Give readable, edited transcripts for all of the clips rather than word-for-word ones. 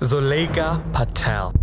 Zulaikha Patel.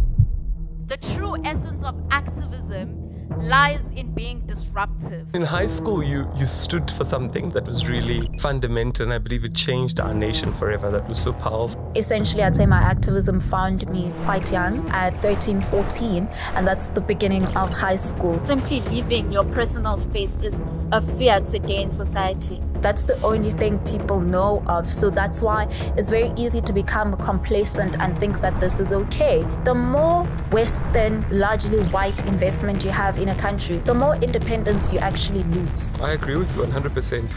The true essence of activism lies in being disruptive. In high school, you stood for something that was really fundamental, and I believe it changed our nation forever. That was so powerful. Essentially, I'd say my activism found me quite young, at 13, 14, and that's the beginning of high school. Simply leaving your personal space is a fear today in society. That's the only thing people know of. So that's why it's very easy to become complacent and think that this is okay. The more Western, largely white investment you have in a country, the more independence you actually lose. I agree with you 100%.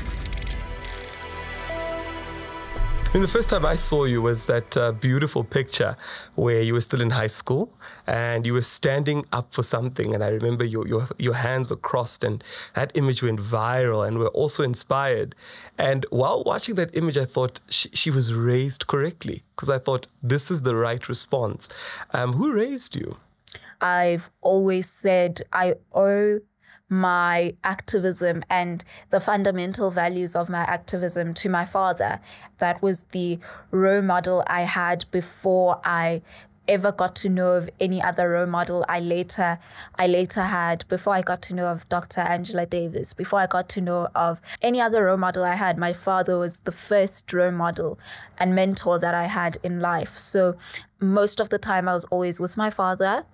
I mean, the first time I saw you was that beautiful picture where you were still in high school and you were standing up for something. And I remember your hands were crossed, and that image went viral, and we're also inspired. And while watching that image, I thought she was raised correctly, because I thought this is the right response. Who raised you? I've always said I owe my activism and the fundamental values of my activism to my father. That was the role model I had before I ever got to know of any other role model I later had, before I got to know of Dr. Angela Davis, before I got to know of any other role model I had. My father was the first role model and mentor that I had in life. So most of the time I was always with my father.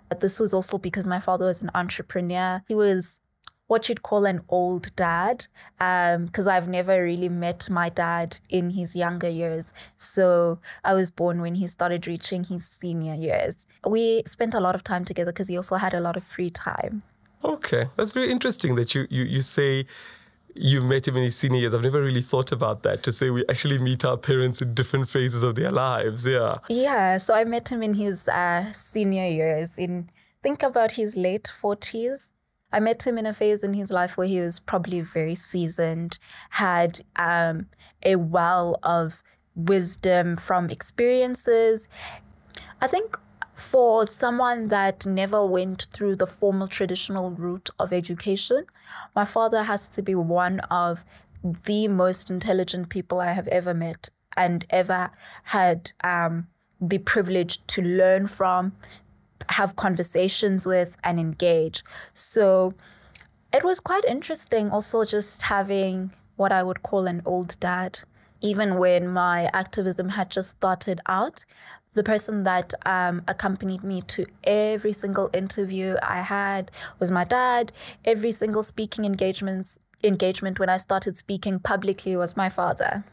But this was also because my father was an entrepreneur. He was what you'd call an old dad, because I've never really met my dad in his younger years. So I was born when he started reaching his senior years. We spent a lot of time together because he also had a lot of free time. Okay, that's very interesting that you say you met him in his senior years. I've never really thought about that, to say we actually meet our parents in different phases of their lives. Yeah, so I met him in his senior years, think about his late 40s. I met him in a phase in his life where he was probably very seasoned, had a well of wisdom from experiences. I think for someone that never went through the formal traditional route of education, my father has to be one of the most intelligent people I have ever met and ever had the privilege to learn from, have conversations with, and engage. So it was quite interesting also just having what I would call an old dad. Even when my activism had just started out, the person that accompanied me to every single interview I had was my dad. Every single speaking engagement when I started speaking publicly was my father.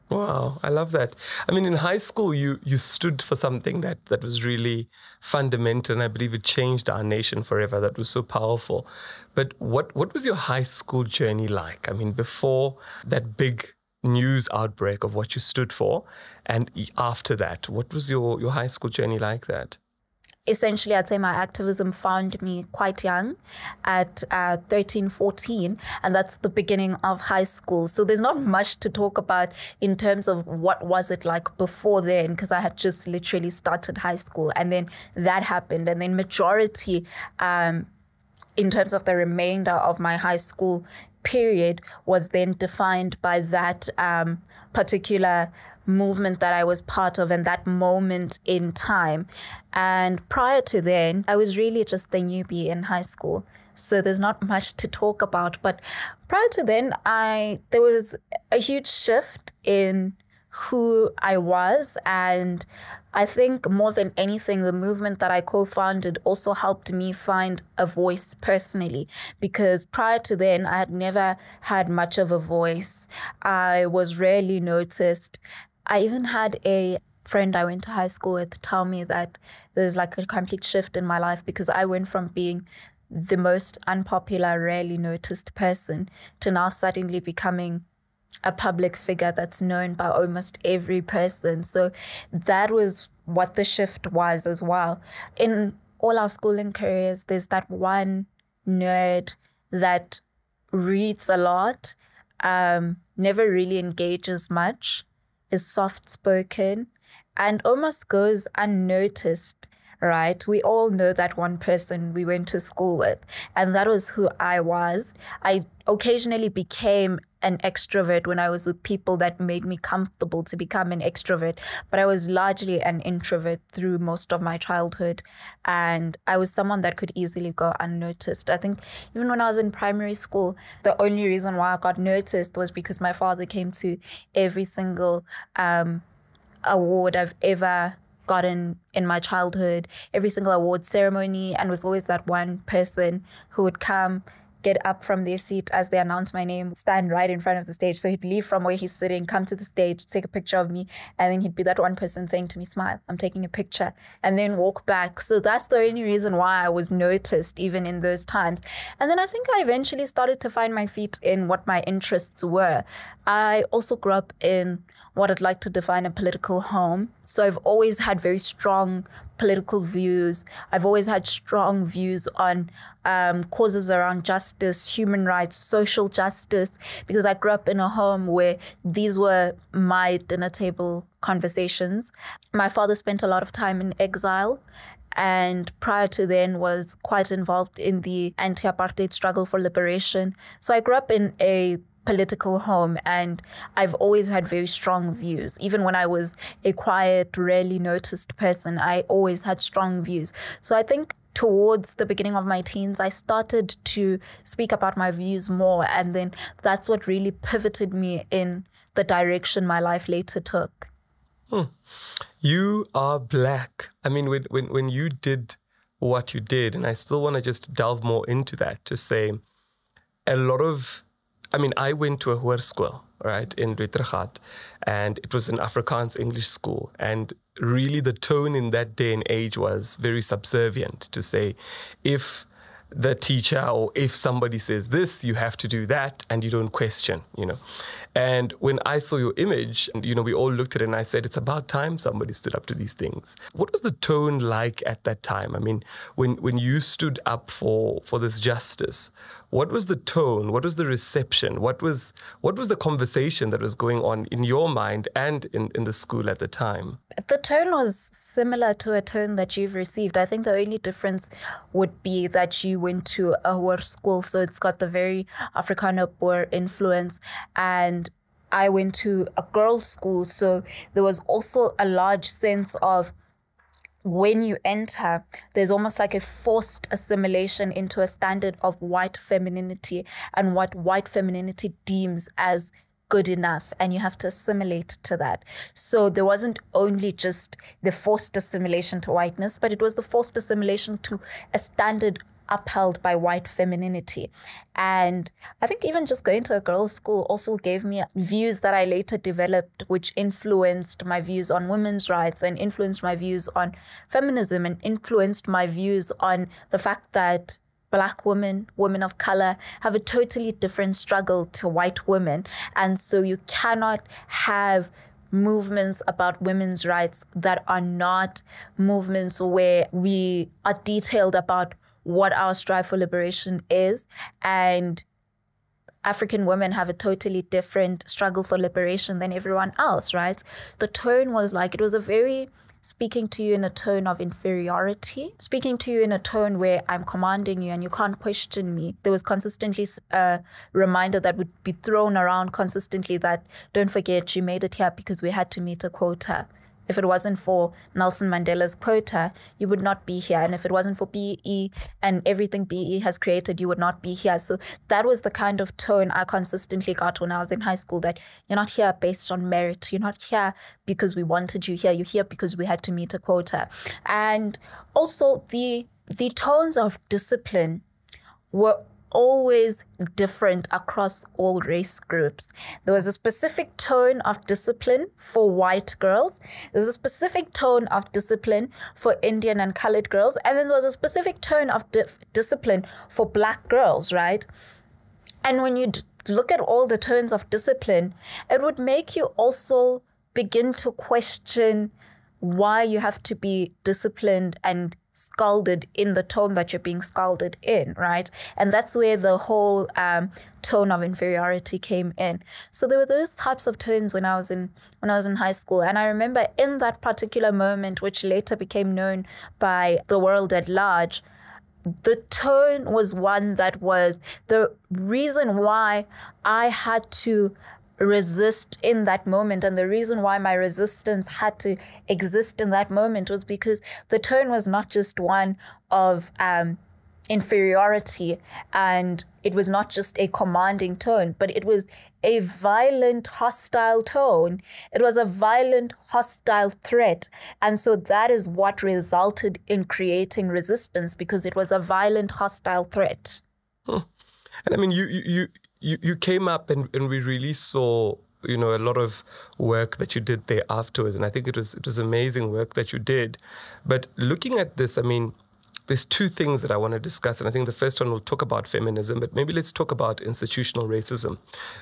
Wow, I love that. I mean, in high school, you stood for something that was really fundamental, and I believe it changed our nation forever. That was so powerful. But what was your high school journey like? I mean, before that big news outbreak of what you stood for, and after that, what was your high school journey like that? Essentially, I'd say my activism found me quite young, at 13, 14, and that's the beginning of high school. So there's not much to talk about in terms of what was it like before then, because I had just literally started high school, and then that happened. And then majority, in terms of the remainder of my high school period, was then defined by that particular movement that I was part of and that moment in time. And prior to then, I was really just the newbie in high school. So there's not much to talk about. But prior to then, there was a huge shift in who I was. And I think more than anything, the movement that I co-founded also helped me find a voice personally, because prior to then, I had never had much of a voice. I was rarely noticed. I even had a friend I went to high school with tell me that there's like a complete shift in my life, because I went from being the most unpopular, rarely noticed person to now suddenly becoming a public figure that's known by almost every person. So that was what the shift was as well. In all our schooling careers, there's that one nerd that reads a lot, never really engages much, is soft-spoken, and almost goes unnoticed, right? We all know that one person we went to school with, and that was who I was. I occasionally became an extrovert when I was with people that made me comfortable to become an extrovert. But I was largely an introvert through most of my childhood. And I was someone that could easily go unnoticed. I think even when I was in primary school, the only reason why I got noticed was because my father came to every single award I've ever gotten in my childhood, every single award ceremony, and was always that one person who would come, get up from their seat as they announced my name, stand right in front of the stage. So he'd leave from where he's sitting, come to the stage, take a picture of me, and then he'd be that one person saying to me, smile, I'm taking a picture, and then walk back. So that's the only reason why I was noticed even in those times. And then I think I eventually started to find my feet in what my interests were. I also grew up in what I'd like to define a political home. So I've always had very strong political views. I've always had strong views on causes around justice, human rights, social justice, because I grew up in a home where these were my dinner table conversations. My father spent a lot of time in exile, and prior to then was quite involved in the anti-apartheid struggle for liberation. So I grew up in a political home, and I've always had very strong views. Even when I was a quiet, rarely noticed person, I always had strong views. So I think towards the beginning of my teens, I started to speak about my views more, and then that's what really pivoted me in the direction my life later took. You are Black. I mean, when you did what you did, and I still want to just delve more into that, to say a lot of, I mean, I went to a hoërskool, right, in Rietregat, and it was an Afrikaans English school. And really the tone in that day and age was very subservient, to say, if the teacher or if somebody says this, you have to do that, and you don't question, you know. And when I saw your image, you know, we all looked at it and I said, it's about time somebody stood up to these things. What was the tone like at that time? I mean, when you stood up for this justice, what was the tone? What was the reception? What was the conversation that was going on in your mind and in the school at the time? The tone was similar to a tone that you've received. I think the only difference would be that you went to a Hoër school, so it's got the very Afrikaner Boer influence, and I went to a girls' school, so there was also a large sense of, when you enter, there's almost like a forced assimilation into a standard of white femininity and what white femininity deems as good enough, and you have to assimilate to that. So there wasn't only just the forced assimilation to whiteness, but it was the forced assimilation to a standard upheld by white femininity. And I think even just going to a girls' school also gave me views that I later developed, which influenced my views on women's rights and influenced my views on feminism and influenced my views on the fact that Black women, women of color, have a totally different struggle to white women. And so you cannot have movements about women's rights that are not movements where we are detailed about what our strive for liberation is. And African women have a totally different struggle for liberation than everyone else, right? The tone was like, it was a very speaking to you in a tone of inferiority, speaking to you in a tone where I'm commanding you and you can't question me. There was consistently a reminder that would be thrown around consistently that, don't forget, you made it here because we had to meet a quota. If it wasn't for Nelson Mandela's quota, you would not be here. And if it wasn't for BE and everything BE has created, you would not be here. So that was the kind of tone I consistently got when I was in high school, that you're not here based on merit. You're not here because we wanted you here. You're here because we had to meet a quota. And also the tones of discipline were always different across all race groups. There was a specific tone of discipline for white girls. There was a specific tone of discipline for Indian and colored girls. And then there was a specific tone of discipline for Black girls, right? And when you look at all the tones of discipline, it would make you also begin to question why you have to be disciplined and scalded in the tone that you're being scalded in, right? And that's where the whole tone of inferiority came in. So there were those types of tones when I was in high school. And I remember in that particular moment, which later became known by the world at large, the tone was one that was the reason why I had to resist in that moment, and the reason why my resistance had to exist in that moment was because the tone was not just one of inferiority, and it was not just a commanding tone, but it was a violent, hostile tone. It was a violent, hostile threat. And so that is what resulted in creating resistance, because it was a violent, hostile threat. And I mean, you came up and we really saw, a lot of work that you did there afterwards. And I think it was amazing work that you did. But looking at this, I mean, there's two things that I want to discuss. And I think the first one, we'll talk about feminism, but maybe let's talk about institutional racism,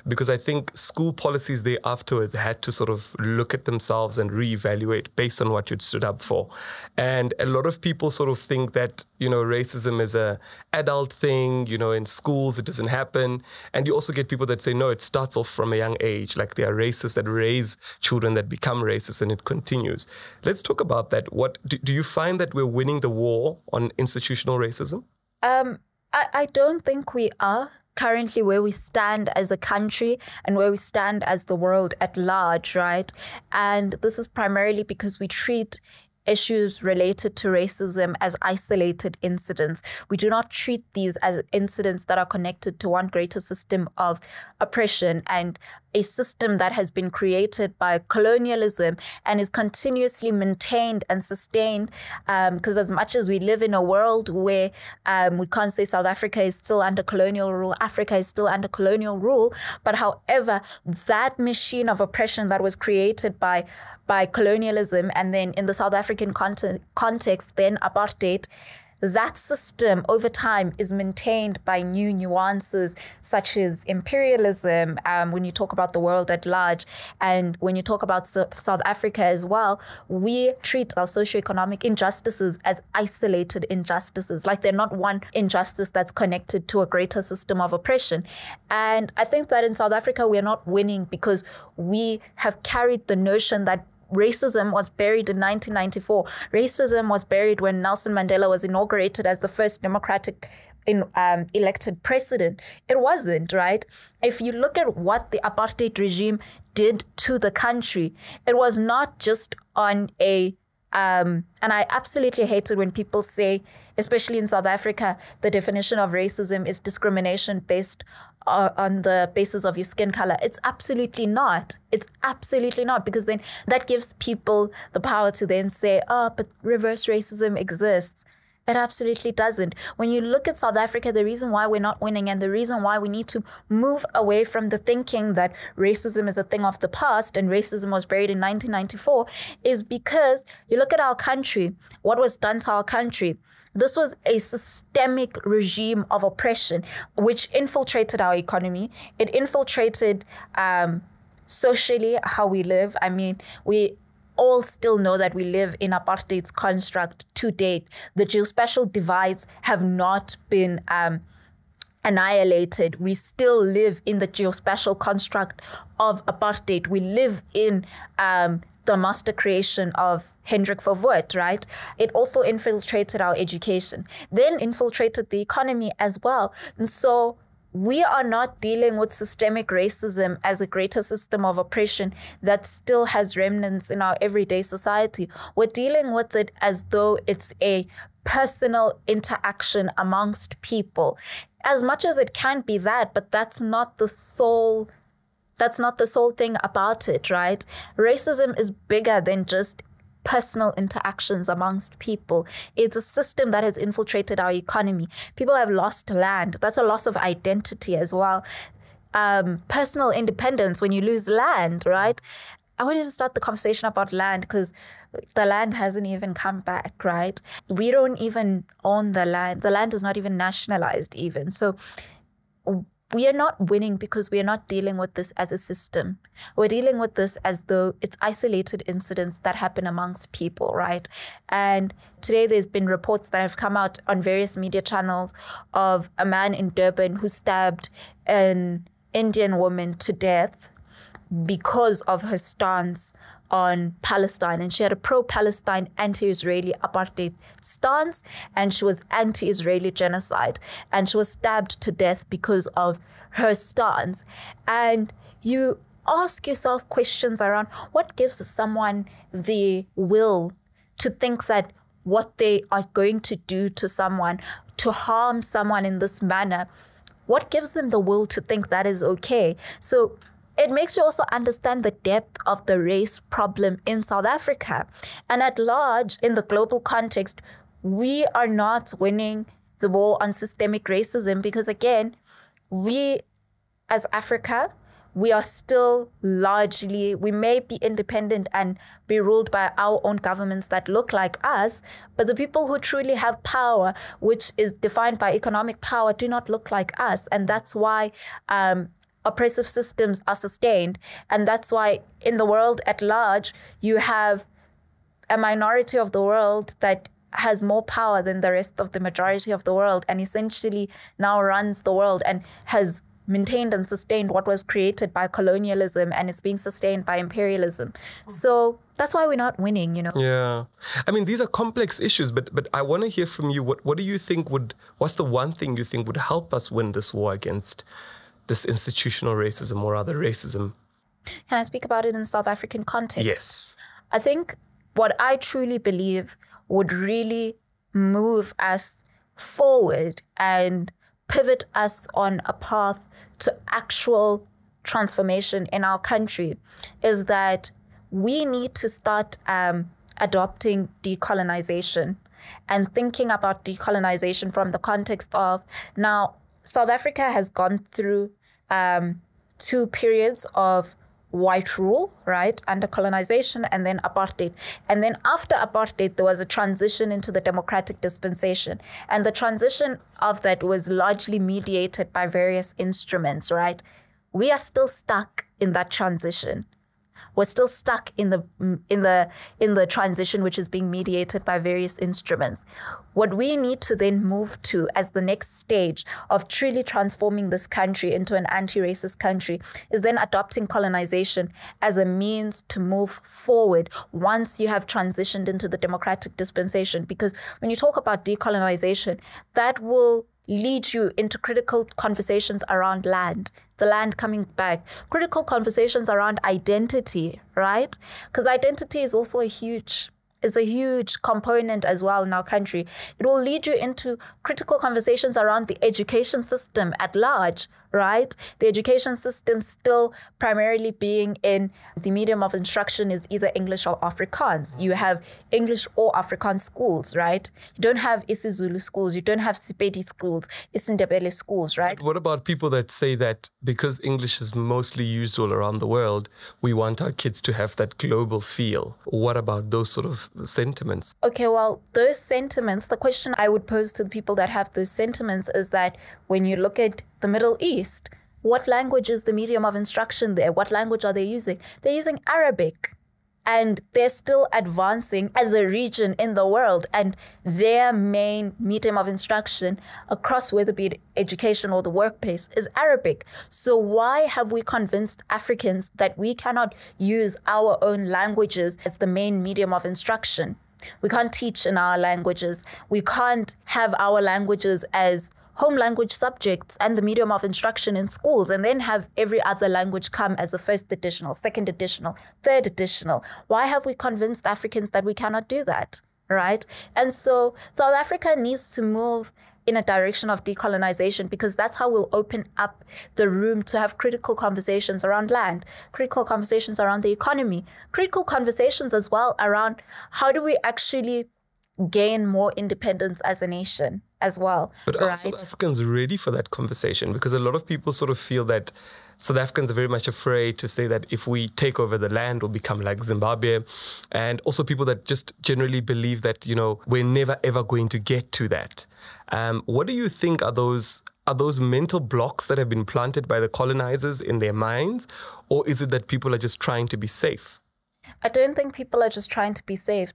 because I think school policies there afterwards had to sort of look at themselves and reevaluate based on what you'd stood up for. And a lot of people sort of think that, racism is a adult thing, in schools it doesn't happen. And you also get people that say, no, it starts off from a young age. Like there are racists that raise children that become racist and it continues. Let's talk about that. What do you find that we're winning the war on institutional racism? I don't think we are currently where we stand as a country and where we stand as the world at large, right? And this is primarily because we treat issues related to racism as isolated incidents. We do not treat these as incidents that are connected to one greater system of oppression and a system that has been created by colonialism and is continuously maintained and sustained. Because as much as we live in a world where we can't say South Africa is still under colonial rule, Africa is still under colonial rule, but however, that machine of oppression that was created by colonialism and then in the South African context, then apartheid, that system over time is maintained by new nuances such as imperialism when you talk about the world at large. And when you talk about South Africa as well, we treat our socioeconomic injustices as isolated injustices, like they're not one injustice that's connected to a greater system of oppression. And I think that in South Africa, we're not winning because we have carried the notion that racism was buried in 1994. Racism was buried when Nelson Mandela was inaugurated as the first democratic elected president. It wasn't, right? If you look at what the apartheid regime did to the country, it was not just on a and I absolutely hate it when people say, especially in South Africa, the definition of racism is discrimination based on the basis of your skin color. It's absolutely not. It's absolutely not, because then that gives people the power to then say, oh, but reverse racism exists. It absolutely doesn't. When you look at South Africa, the reason why we're not winning and the reason why we need to move away from the thinking that racism is a thing of the past and racism was buried in 1994 is because you look at our country, what was done to our country. This was a systemic regime of oppression which infiltrated our economy. It infiltrated socially how we live. I mean, we all still know that we live in apartheid's construct to date. The geospatial divides have not been annihilated. We still live in the geospatial construct of apartheid. We live in the master creation of Hendrik Verwoerd, right? It also infiltrated our education, then infiltrated the economy as well. And so we are not dealing with systemic racism as a greater system of oppression that still has remnants in our everyday society. We're dealing with it as though it's a personal interaction amongst people. As much as it can be that, but that's not the sole thing about it, right? Racism is bigger than just personal interactions amongst people. It's a system that has infiltrated our economy. People have lost land. That's a loss of identity as well. Personal independence when you lose land, right? I wouldn't even start the conversation about land because the land hasn't even come back, right? We don't even own the land. The land is not even nationalized even. So we are not winning because we are not dealing with this as a system. We're dealing with this as though it's isolated incidents that happen amongst people, right? And today there's been reports that have come out on various media channels of a man in Durban who stabbed an Indian woman to death because of her stance on Palestine, and she had a pro-Palestine, anti-Israeli apartheid stance, and she was anti-Israeli genocide, and she was stabbed to death because of her stance. And you ask yourself questions around what gives someone the will to think that what they are going to do to someone, to harm someone in this manner, what gives them the will to think that is okay? So it makes you also understand the depth of the race problem in South Africa. And at large, in the global context, we are not winning the war on systemic racism because, again, we as Africa, we are still largely, we may be independent and be ruled by our own governments that look like us, but the people who truly have power, which is defined by economic power, do not look like us. And that's why oppressive systems are sustained. And that's why in the world at large, you have a minority of the world that has more power than the rest of the majority of the world, and essentially now runs the world and has maintained and sustained what was created by colonialism, and it's being sustained by imperialism. So that's why we're not winning, you know. Yeah. I mean, these are complex issues, but I want to hear from you. What do you think what's the one thing you think would help us win this war against this institutional racism, or other racism? Can I speak about it in South African context? Yes. I think what I truly believe would really move us forward and pivot us on a path to actual transformation in our country is that we need to start adopting decolonization and thinking about decolonization from the context of, now, South Africa has gone through 2 periods of white rule, right, under colonization, and then apartheid. And then after apartheid, there was a transition into the democratic dispensation. And the transition of that was largely mediated by various instruments, right? We are still stuck in that transition. We're still stuck in the transition, which is being mediated by various instruments. What we need to then move to as the next stage of truly transforming this country into an anti-racist country is then adopting colonization as a means to move forward once you have transitioned into the democratic dispensation. Because when you talk about decolonization, that will lead you into critical conversations around land, the land coming back, critical conversations around identity, right? Because identity is also a huge component as well in our country. It will lead you into critical conversations around the education system at large, right? The education system still primarily being in the medium of instruction is either English or Afrikaans. You have English or Afrikaans schools, right? You don't have isiZulu schools. You don't have Sepedi schools, isiNdebele schools, right? But what about people that say that because English is mostly used all around the world, we want our kids to have that global feel? What about those sort of sentiments? Okay, well, those sentiments, the question I would pose to the people that have those sentiments is that when you look at the Middle East, what language is the medium of instruction there? What language are they using? They're using Arabic. And they're still advancing as a region in the world. And their main medium of instruction across, whether it be education or the workplace, is Arabic. So why have we convinced Africans that we cannot use our own languages as the main medium of instruction? We can't teach in our languages. We can't have our languages as home language subjects and the medium of instruction in schools, and then have every other language come as a first additional, second additional, third additional. Why have we convinced Africans that we cannot do that, right? And so South Africa needs to move in a direction of decolonization, because that's how we'll open up the room to have critical conversations around land, critical conversations around the economy, critical conversations as well around how do we actually gain more independence as a nation as well. But are South Africans ready for that conversation? Because a lot of people sort of feel that South Africans are very much afraid to say that if we take over the land, we'll become like Zimbabwe. And also people that just generally believe that, you know, we're never, ever going to get to that. What do you think are those mental blocks that have been planted by the colonizers in their minds? Or is it that people are just trying to be safe? I don't think people are just trying to be safe.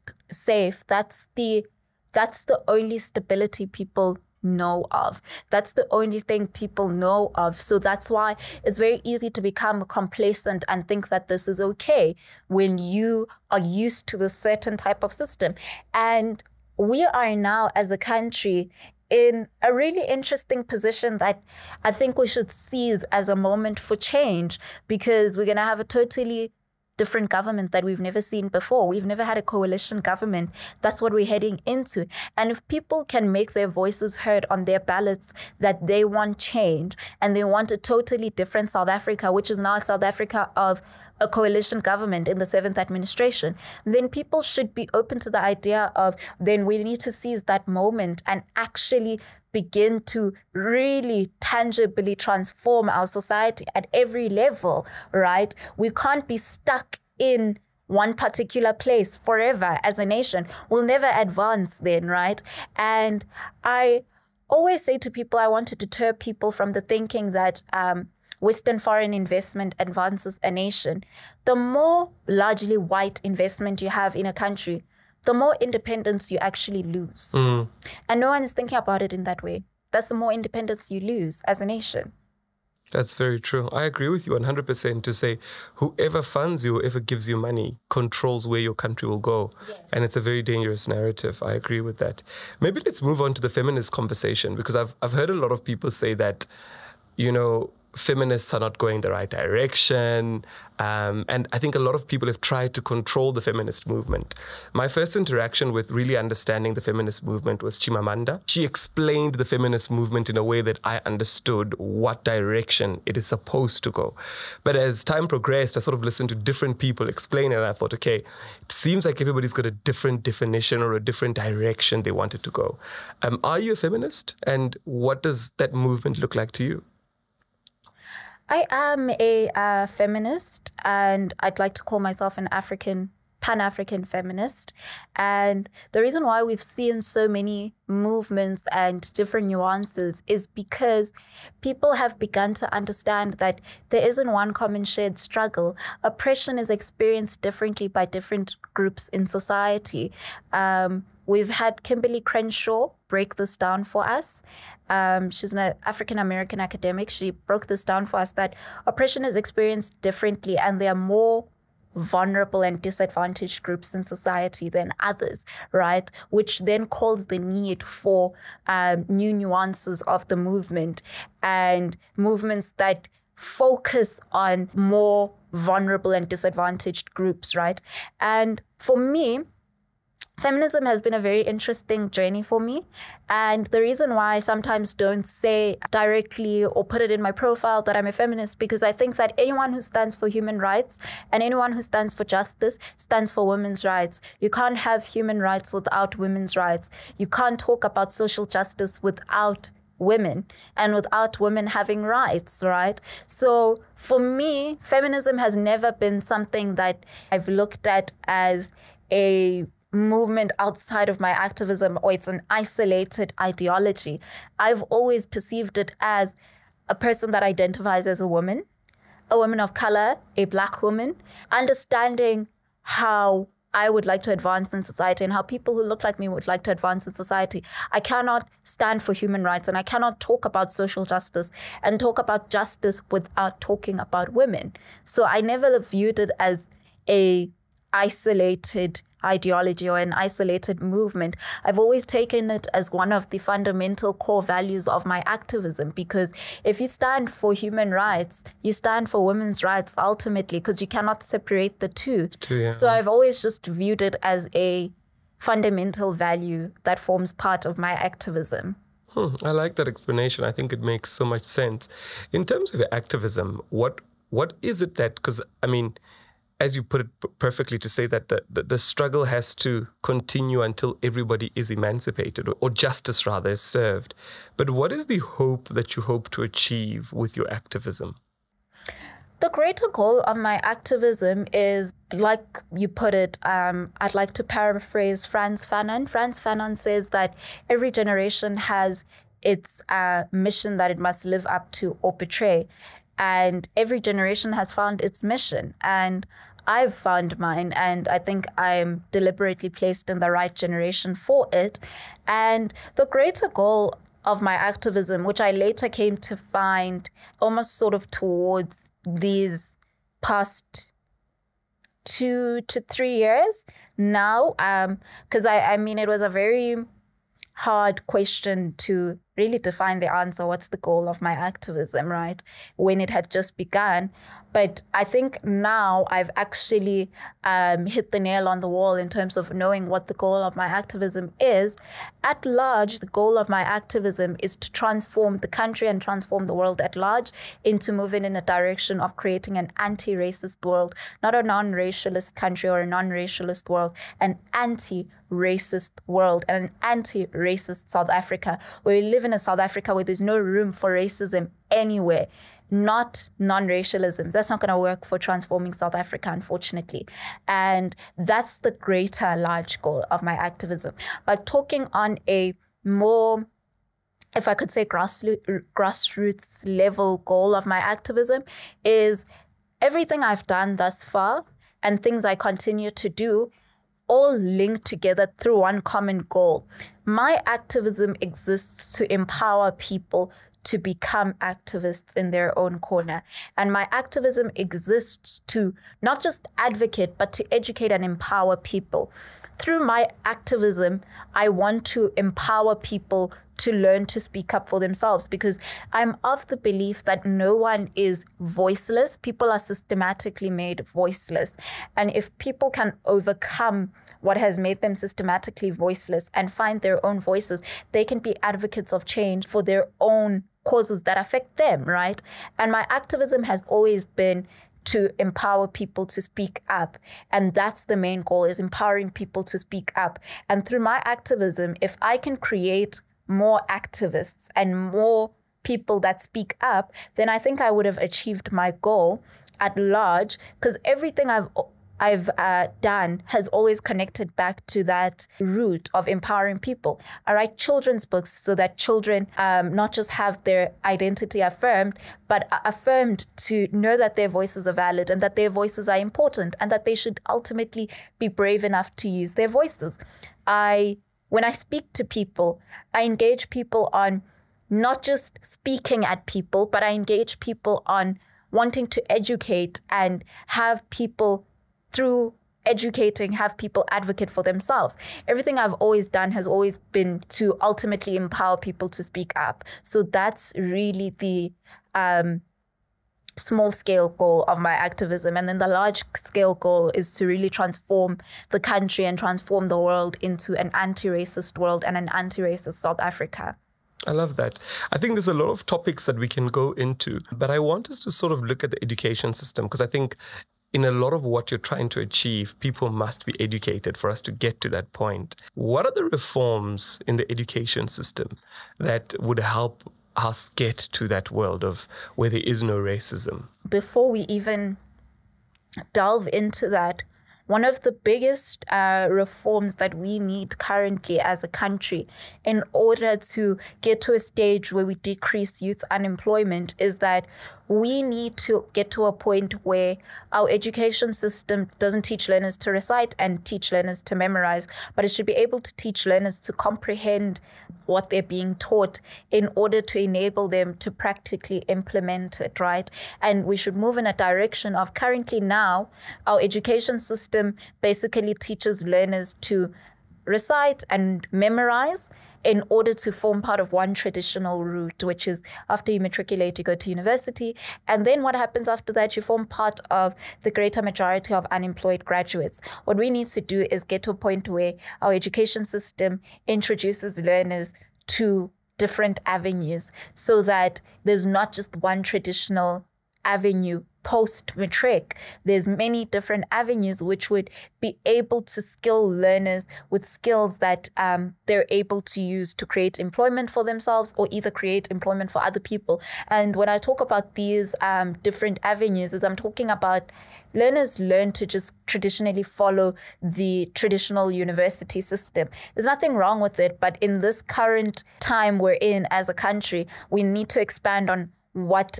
That's the only stability people know of. That's the only thing people know of. So that's why it's very easy to become complacent and think that this is okay when you are used to the certain type of system. And we are now, as a country, in a really interesting position that I think we should seize as a moment for change, because we're going to have a totally different government that we've never seen before. We've never had a coalition government. That's what we're heading into. And if people can make their voices heard on their ballots that they want change and they want a totally different South Africa, which is now South Africa of a coalition government in the 7th administration, then people should be open to the idea of, then we need to seize that moment and actually begin to really tangibly transform our society at every level, right? We can't be stuck in one particular place forever as a nation. We'll never advance then, right? And I always say to people, I want to deter people from the thinking that Western foreign investment advances a nation. The more largely white investment you have in a country, the more independence you actually lose. And no one is thinking about it in that way. That's the more independence you lose as a nation. That's very true. I agree with you 100% to say whoever funds you, whoever gives you money, controls where your country will go. Yes. And it's a very dangerous narrative. I agree with that. Maybe let's move on to the feminist conversation, because I've heard a lot of people say that, you know, feminists are not going the right direction. And I think a lot of people have tried to control the feminist movement. My first interaction with really understanding the feminist movement was Chimamanda. She explained the feminist movement in a way that I understood what direction it is supposed to go. But as time progressed, I sort of listened to different people explain it, and I thought, okay, it seems like everybody's got a different definition or a different direction they wanted to go. Are you a feminist? And what does that movement look like to you? I am a feminist, and I'd like to call myself an Pan-African feminist. And the reason why we've seen so many movements and different nuances is because people have begun to understand that there isn't one common shared struggle. Oppression is experienced differently by different groups in society. We've had Kimberly Crenshaw break this down for us. She's an African-American academic. She broke this down for us, that oppression is experienced differently, and there are more vulnerable and disadvantaged groups in society than others, right? Which then calls the need for new nuances of the movement, and movements that focus on more vulnerable and disadvantaged groups, right? And for me, feminism has been a very interesting journey for me. And the reason why I sometimes don't say directly or put it in my profile that I'm a feminist, because I think that anyone who stands for human rights and anyone who stands for justice stands for women's rights. You can't have human rights without women's rights. You can't talk about social justice without women and without women having rights, right? So for me, feminism has never been something that I've looked at as a movement outside of my activism, or it's an isolated ideology. I've always perceived it as a person that identifies as a woman of color, a Black woman, understanding how I would like to advance in society and how people who look like me would like to advance in society. I cannot stand for human rights, and I cannot talk about social justice and talk about justice without talking about women. So I never viewed it as a isolated ideology or an isolated movement. I've always taken it as one of the fundamental core values of my activism, because if you stand for human rights, you stand for women's rights ultimately, because you cannot separate the two. Yeah. So I've always just viewed it as a fundamental value that forms part of my activism. I like that explanation. I think it makes so much sense. In terms of your activism, what is it that, because I mean, as you put it perfectly, to say that the struggle has to continue until everybody is emancipated, or justice rather is served. But what is the hope that you hope to achieve with your activism? The greater goal of my activism is, like you put it, I'd like to paraphrase Frantz Fanon. Frantz Fanon says that every generation has its mission that it must live up to or betray. And every generation has found its mission. And I've found mine, and I think I'm deliberately placed in the right generation for it. And the greater goal of my activism, which I later came to find almost sort of towards these past 2 to 3 years now, because I mean, it was a very hard question to really define the answer. What's the goal of my activism, right? When it had just begun. But I think now I've actually hit the nail on the wall in terms of knowing what the goal of my activism is. At large, the goal of my activism is to transform the country and transform the world at large into moving in a direction of creating an anti-racist world, not a non-racialist country or a non-racialist world, an anti-racist world and an anti-racist South Africa, where we live in a South Africa where there's no room for racism anywhere. Not non-racialism. That's not going to work for transforming South Africa, unfortunately. And that's the greater large goal of my activism. But talking on a more, if I could say, grassroots level goal of my activism is everything I've done thus far and things I continue to do all linked together through one common goal. My activism exists to empower people to become activists in their own corner. And my activism exists to not just advocate, but to educate and empower people. Through my activism, I want to empower people to learn to speak up for themselves, because I'm of the belief that no one is voiceless. People are systematically made voiceless. And if people can overcome what has made them systematically voiceless and find their own voices, they can be advocates of change for their own causes that affect them, right? And my activism has always been to empower people to speak up. And that's the main goal, is empowering people to speak up. And through my activism, if I can create more activists and more people that speak up, then I think I would have achieved my goal at large, because everything I've done has always connected back to that root of empowering people. I write children's books so that children not just have their identity affirmed, but affirmed to know that their voices are valid and that their voices are important and that they should ultimately be brave enough to use their voices. When I speak to people, I engage people on not just speaking at people, but I engage people on wanting to educate and have people, through educating, have people advocate for themselves. Everything I've always done has always been to ultimately empower people to speak up. So that's really the small-scale goal of my activism. And then the large-scale goal is to really transform the country and transform the world into an anti-racist world and an anti-racist South Africa. I love that. I think there's a lot of topics that we can go into, but I want us to sort of look at the education system, because I think in a lot of what you're trying to achieve, people must be educated for us to get to that point. What are the reforms in the education system that would help us get to that world of where there is no racism? Before we even delve into that, one of the biggest reforms that we need currently as a country in order to get to a stage where we decrease youth unemployment is that we need to get to a point where our education system doesn't teach learners to recite and teach learners to memorize, but it should be able to teach learners to comprehend what they're being taught in order to enable them to practically implement it, right? And we should move in a direction of, currently now, our education system basically teaches learners to recite and memorize in order to form part of one traditional route, which is after you matriculate, you go to university. And then what happens after that? You form part of the greater majority of unemployed graduates. What we need to do is get to a point where our education system introduces learners to different avenues so that there's not just one traditional avenue post-matric. There's many different avenues which would be able to skill learners with skills that they're able to use to create employment for themselves or either create employment for other people. And when I talk about these different avenues, is I'm talking about learners learn to just traditionally follow the traditional university system. There's nothing wrong with it, but in this current time we're in as a country, we need to expand on what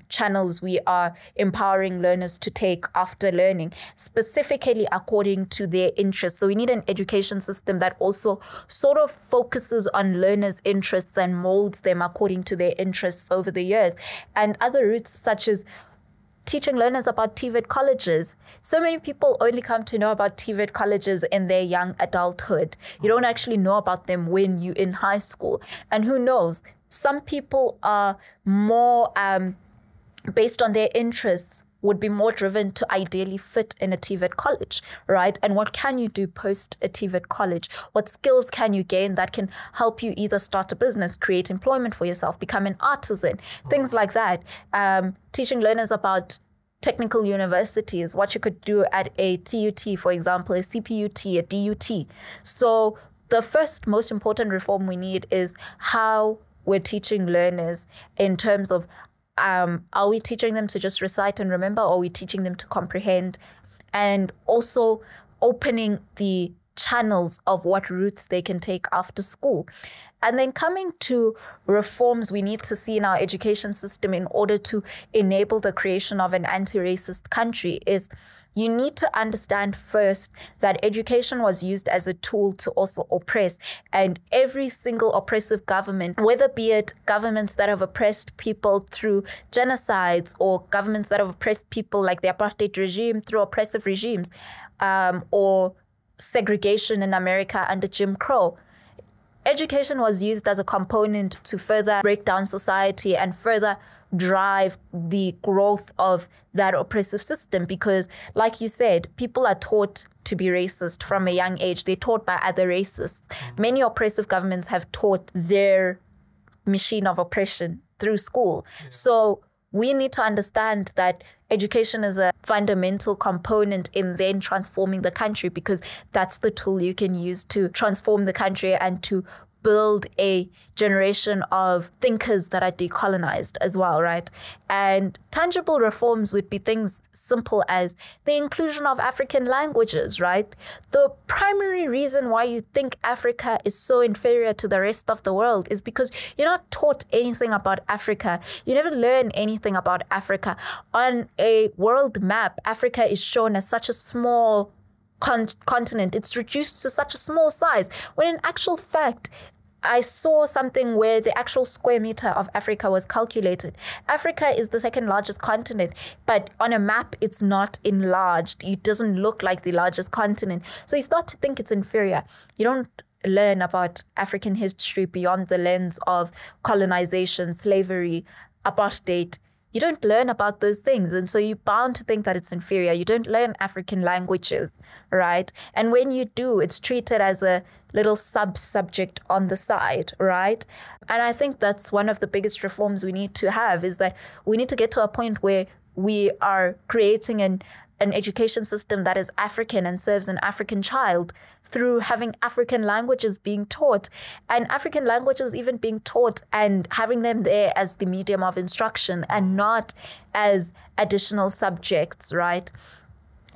channels we are empowering learners to take after learning, specifically according to their interests. So we need an education system that also sort of focuses on learners' interests and molds them according to their interests over the years. And other routes such as teaching learners about TVET colleges. So many people only come to know about TVET colleges in their young adulthood. You don't actually know about them when you're in high school. And who knows? Some people are more, based on their interests, would be more driven to ideally fit in a TVET college, right? And what can you do post a TVET college? What skills can you gain that can help you either start a business, create employment for yourself, become an artisan, things like that. Teaching learners about technical universities, what you could do at a TUT, for example, a CPUT, a DUT. So the first most important reform we need is how we're teaching learners in terms of, are we teaching them to just recite and remember, or are we teaching them to comprehend? And also opening the channels of what routes they can take after school. And then coming to reforms we need to see in our education system in order to enable the creation of an anti-racist country is you need to understand first that education was used as a tool to also oppress. And every single oppressive government, whether be it governments that have oppressed people through genocides or governments that have oppressed people like the apartheid regime through oppressive regimes, or segregation in America under Jim Crow, education was used as a component to further break down society and further drive the growth of that oppressive system. Because, like you said, people are taught to be racist from a young age. They're taught by other racists. Many oppressive governments have taught their machine of oppression through school. So we need to understand that education is a fundamental component in then transforming the country, because that's the tool you can use to transform the country and to build a generation of thinkers that are decolonized as well, right? And tangible reforms would be things simple as the inclusion of African languages, right? The primary reason why you think Africa is so inferior to the rest of the world is because you're not taught anything about Africa. You never learn anything about Africa. On a world map, Africa is shown as such a small continent. It's reduced to such a small size, when in actual fact, I saw something where the actual square meter of Africa was calculated. Africa is the second largest continent, but on a map, it's not enlarged. It doesn't look like the largest continent. So you start to think it's inferior. You don't learn about African history beyond the lens of colonization, slavery, apartheid. You don't learn about those things. And so you're bound to think that it's inferior. You don't learn African languages, right? And when you do, it's treated as a little sub-subject on the side, right? And I think that's one of the biggest reforms we need to have, is that we need to get to a point where we are creating an education system that is African and serves an African child through having African languages being taught, and African languages even being taught and having them there as the medium of instruction and not as additional subjects, right?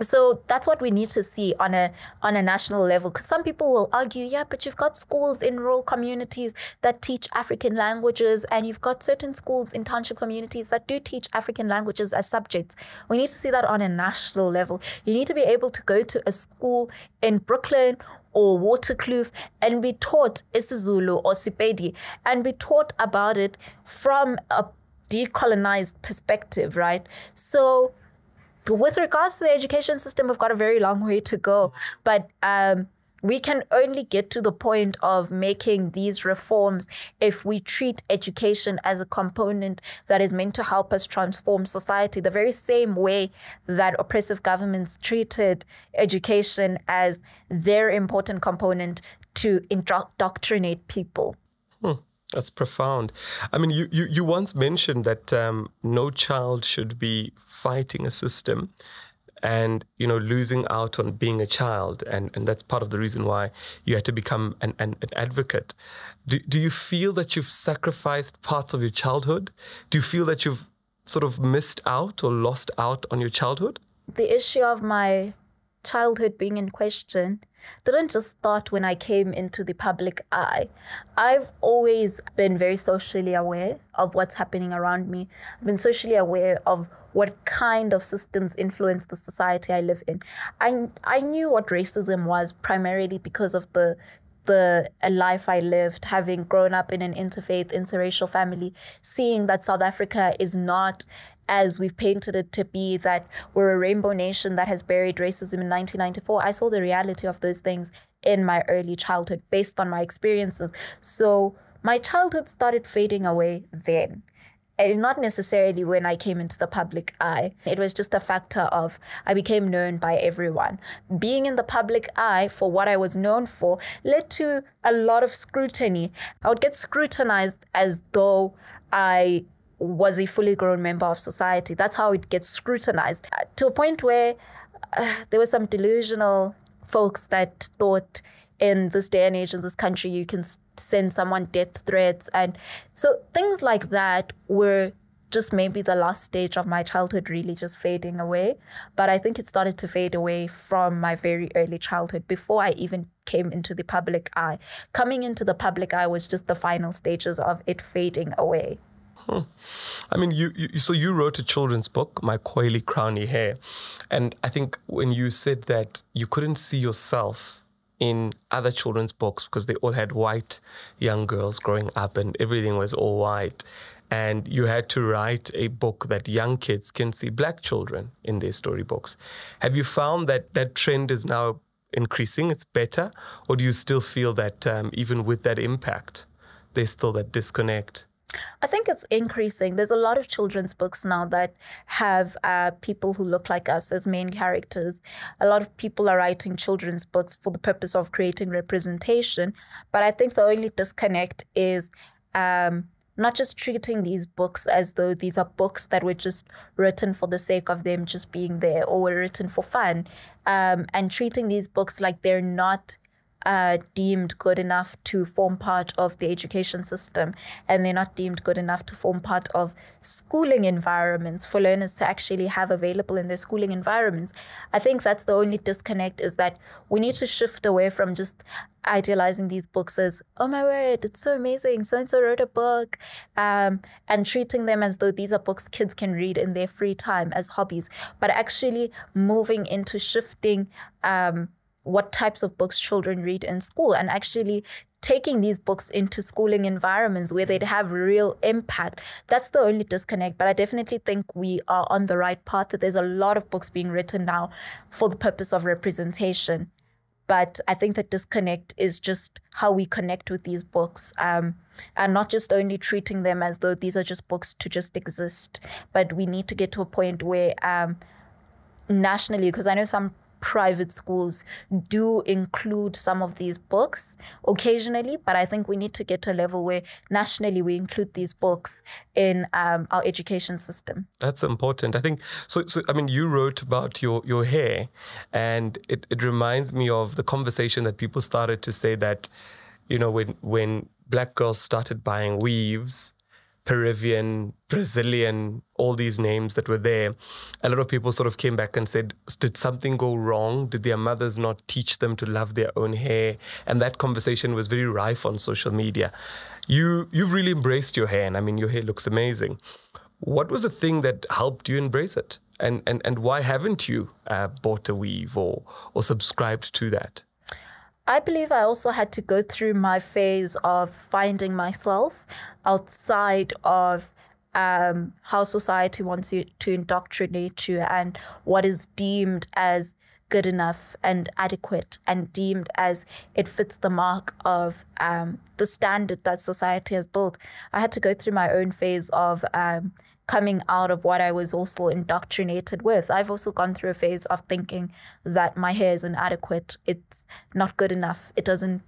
So that's what we need to see on a national level. Because some people will argue, yeah, but you've got schools in rural communities that teach African languages, and you've got certain schools in township communities that do teach African languages as subjects. We need to see that on a national level. You need to be able to go to a school in Brooklyn or Waterkloof and be taught isiZulu or Sepedi and be taught about it from a decolonized perspective, right? So with regards to the education system, we've got a very long way to go, but we can only get to the point of making these reforms if we treat education as a component that is meant to help us transform society, the very same way that oppressive governments treated education as their important component to indoctrinate people. That's profound. I mean, you once mentioned that no child should be fighting a system and, losing out on being a child. And that's part of the reason why you had to become an advocate. Do you feel that you've sacrificed parts of your childhood? Do you feel that you've sort of missed out or lost out on your childhood? The issue of my childhood being in question didn't just start when I came into the public eye. I've always been very socially aware of what's happening around me. I've been socially aware of what kind of systems influence the society I live in. I knew what racism was primarily because of the life I lived, having grown up in an interfaith, interracial family, seeing that South Africa is not as we've painted it to be, that we're a rainbow nation that has buried racism in 1994. I saw the reality of those things in my early childhood based on my experiences. So my childhood started fading away then. And not necessarily when I came into the public eye. It was just a factor of I became known by everyone. Being in the public eye for what I was known for led to a lot of scrutiny. I would get scrutinized as though I was a fully grown member of society. That's how it gets scrutinized, to a point where there were some delusional folks that thought in this day and age in this country you can send someone death threats. And so things like that were just maybe the last stage of my childhood really just fading away. But I think it started to fade away from my very early childhood before I even came into the public eye. Coming into the public eye was just the final stages of it fading away. I mean, so you wrote a children's book, My Coily Crowny Hair. And I think when you said that you couldn't see yourself in other children's books because they all had white young girls growing up and everything was all white. And you had to write a book that young kids can see black children in their storybooks. Have you found that that trend is now increasing? It's better? Or do you still feel that even with that impact, there's still that disconnect? I think it's increasing. There's a lot of children's books now that have people who look like us as main characters. A lot of people are writing children's books for the purpose of creating representation. But I think the only disconnect is not just treating these books as though these are books that were just written for the sake of them just being there or were written for fun, and treating these books like they're not deemed good enough to form part of the education system, and they're not deemed good enough to form part of schooling environments for learners to actually have available in their schooling environments. I think that's the only disconnect, is that we need to shift away from just idealizing these books as, oh my word, it's so amazing, so-and-so wrote a book, and treating them as though these are books kids can read in their free time as hobbies, but actually moving into shifting what types of books children read in school, and actually taking these books into schooling environments where they'd have real impact. That's the only disconnect. But I definitely think we are on the right path, that there's a lot of books being written now for the purpose of representation. But I think the disconnect is just how we connect with these books, and not just only treating them as though these are just books to just exist. But we need to get to a point where nationally, because I know some private schools do include some of these books occasionally, but I think we need to get to a level where nationally we include these books in our education system. That's important. I think, so I mean, you wrote about your hair, and it reminds me of the conversation that people started to say that, you know, when black girls started buying weaves, Peruvian, Brazilian, all these names that were there, a lot of people sort of came back and said, did something go wrong? Did their mothers not teach them to love their own hair? And that conversation was very rife on social media. You've really embraced your hair, and I mean, your hair looks amazing. What was the thing that helped you embrace it? And why haven't you bought a weave or subscribed to that? I believe I also had to go through my phase of finding myself outside of how society wants you to indoctrinate you, and what is deemed as good enough and adequate and deemed as it fits the mark of the standard that society has built. I had to go through my own phase of coming out of what I was also indoctrinated with. I've also gone through a phase of thinking that my hair is inadequate. It's not good enough. It's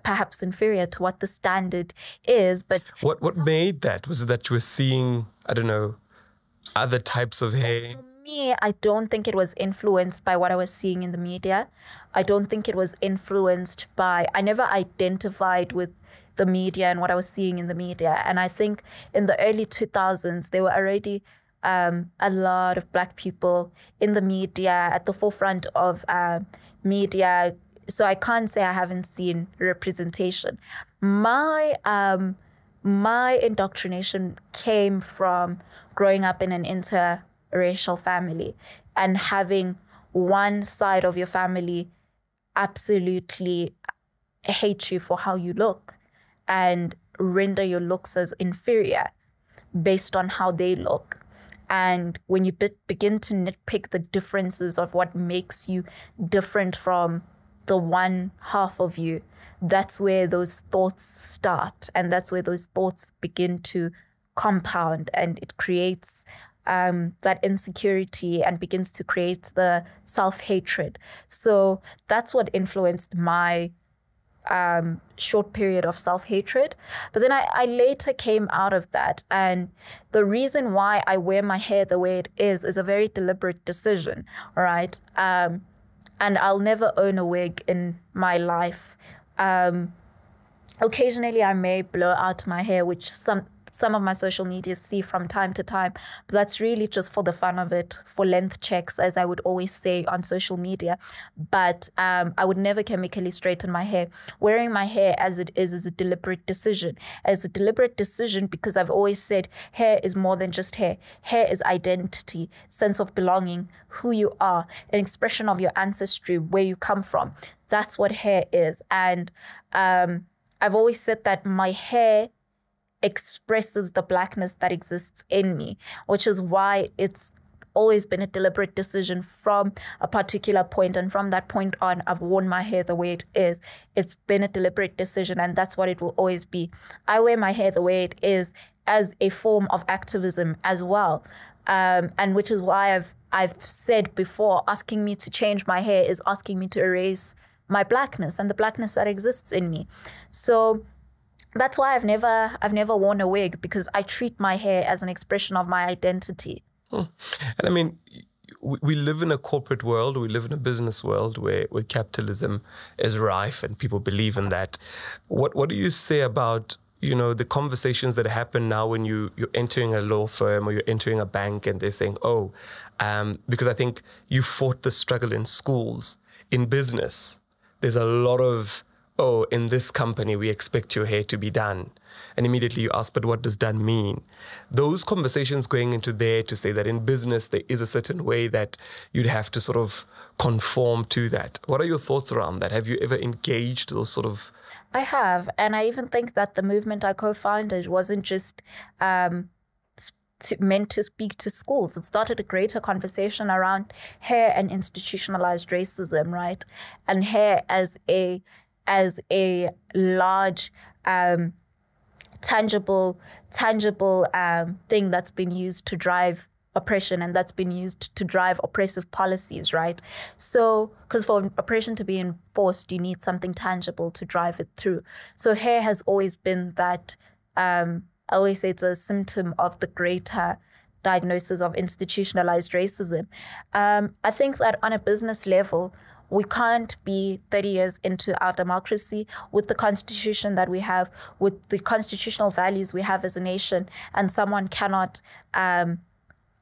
perhaps inferior to what the standard is. But what made that? Was it that you were seeing, I don't know, other types of hair? For me, I don't think it was influenced by what I was seeing in the media. I don't think it was influenced by, I never identified with the media and what I was seeing in the media. And I think in the early 2000s, there were already a lot of Black people in the media, at the forefront of media. So I can't say I haven't seen representation. My indoctrination came from growing up in an interracial family and having one side of your family absolutely hate you for how you look and render your looks as inferior based on how they look. And when you begin to nitpick the differences of what makes you different from the one half of you, that's where those thoughts start. And that's where those thoughts begin to compound, and it creates that insecurity and begins to create the self-hatred. So that's what influenced my short period of self-hatred. But then I later came out of that. And the reason why I wear my hair the way it is a very deliberate decision, all right? And I'll never own a wig in my life. Occasionally I may blow out my hair, which some of my social media see from time to time, but that's really just for the fun of it, for length checks, as I would always say on social media. But I would never chemically straighten my hair. Wearing my hair as it is a deliberate decision. As a deliberate decision because I've always said hair is more than just hair. Hair is identity, sense of belonging, who you are, an expression of your ancestry, where you come from. That's what hair is. And I've always said that my hair expresses the Blackness that exists in me, which is why it's always been a deliberate decision from a particular point. And from that point on, I've worn my hair the way it is. It's been a deliberate decision, and that's what it will always be. I wear my hair the way it is as a form of activism as well. And which is why I've said before, asking me to change my hair is asking me to erase my Blackness and the Blackness that exists in me. So that's why I've never worn a wig, because I treat my hair as an expression of my identity. And I mean, we live in a corporate world, we live in a business world where capitalism is rife and people believe in that. What do you say about, the conversations that happen now when you're entering a law firm or you're entering a bank and they're saying, because I think you fought the struggle in schools, in business, there's a lot of, in this company, we expect your hair to be done. And immediately you ask, but what does done mean? Those conversations going into there to say that in business, there is a certain way that you'd have to sort of conform to that. What are your thoughts around that? Have you ever engaged those sort of... I have. And I even think that the movement I co-founded wasn't just meant to speak to schools. It started a greater conversation around hair and institutionalized racism, right? And hair as a large, tangible thing that's been used to drive oppression and that's been used to drive oppressive policies, right? So, because for oppression to be enforced, you need something tangible to drive it through. So hair has always been that, I always say it's a symptom of the greater diagnosis of institutionalized racism. I think that on a business level, we can't be 30 years into our democracy with the constitution that we have, with the constitutional values we have as a nation, and someone cannot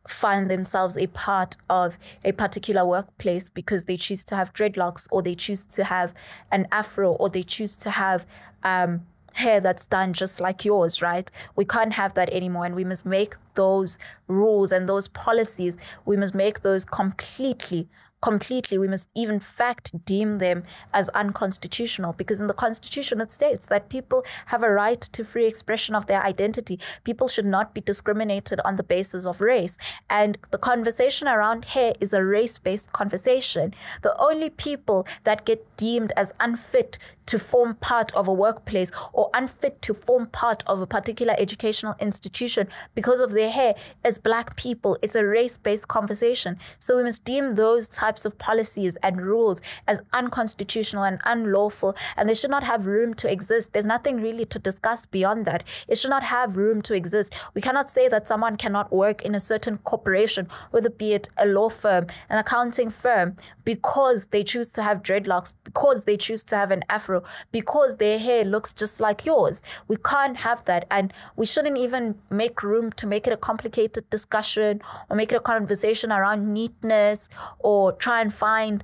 find themselves a part of a particular workplace because they choose to have dreadlocks, or they choose to have an afro, or they choose to have hair that's done just like yours, right? We can't have that anymore, and we must make those rules and those policies, we must make those completely. We must even fact deem them as unconstitutional, because in the Constitution it states that people have a right to free expression of their identity. People should not be discriminated on the basis of race. And the conversation around hair is a race-based conversation. The only people that get deemed as unfit to form part of a workplace or unfit to form part of a particular educational institution because of their hair as Black people. It's a race-based conversation. So we must deem those types of policies and rules as unconstitutional and unlawful, and they should not have room to exist. There's nothing really to discuss beyond that. It should not have room to exist. We cannot say that someone cannot work in a certain corporation, whether be it a law firm, an accounting firm, because they choose to have dreadlocks, because they choose to have an afro, afro because their hair looks just like yours. We can't have that. And we shouldn't even make room to make it a complicated discussion or make it a conversation around neatness or try and find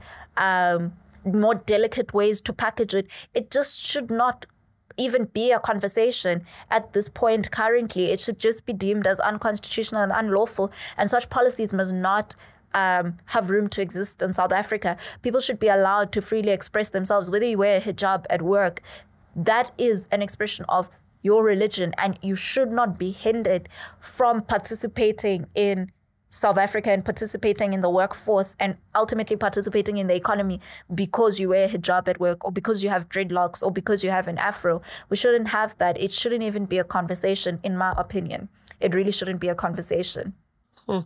more delicate ways to package it. It just should not even be a conversation at this point currently. It should just be deemed as unconstitutional and unlawful, and such policies must not have room to exist in South Africa. People should be allowed to freely express themselves, whether you wear a hijab at work. That is an expression of your religion, and you should not be hindered from participating in South Africa and participating in the workforce and ultimately participating in the economy because you wear hijab at work or because you have dreadlocks or because you have an afro. We shouldn't have that. It shouldn't even be a conversation, in my opinion. It really shouldn't be a conversation. I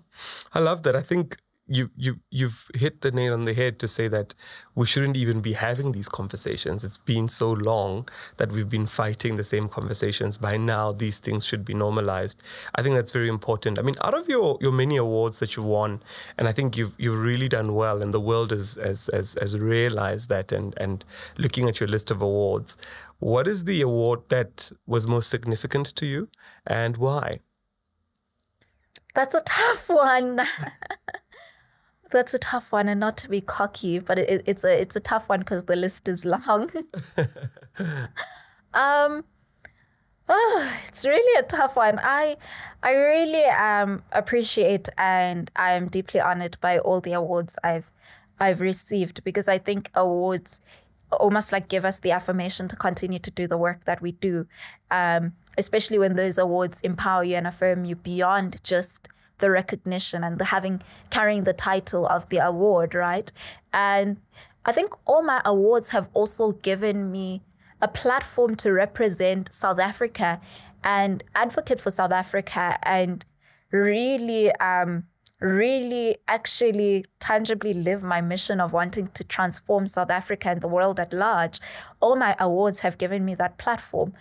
love that. I think you've hit the nail on the head to say that we shouldn't even be having these conversations. It's been so long that we've been fighting the same conversations. By now, these things should be normalized. I think that's very important. I mean, out of your many awards that you've won, and I think you've really done well, and the world has realized that. And looking at your list of awards, what is the award that was most significant to you, and why? That's a tough one. That's a tough one, and not to be cocky, but it's a tough one because the list is long. It's really a tough one. I really appreciate and I am deeply honored by all the awards I've received, because I think awards almost like give us the affirmation to continue to do the work that we do, especially when those awards empower you and affirm you beyond just the recognition and carrying the title of the award, right? And I think all my awards have also given me a platform to represent South Africa and advocate for South Africa and really actually tangibly live my mission of wanting to transform South Africa and the world at large. All my awards have given me that platform.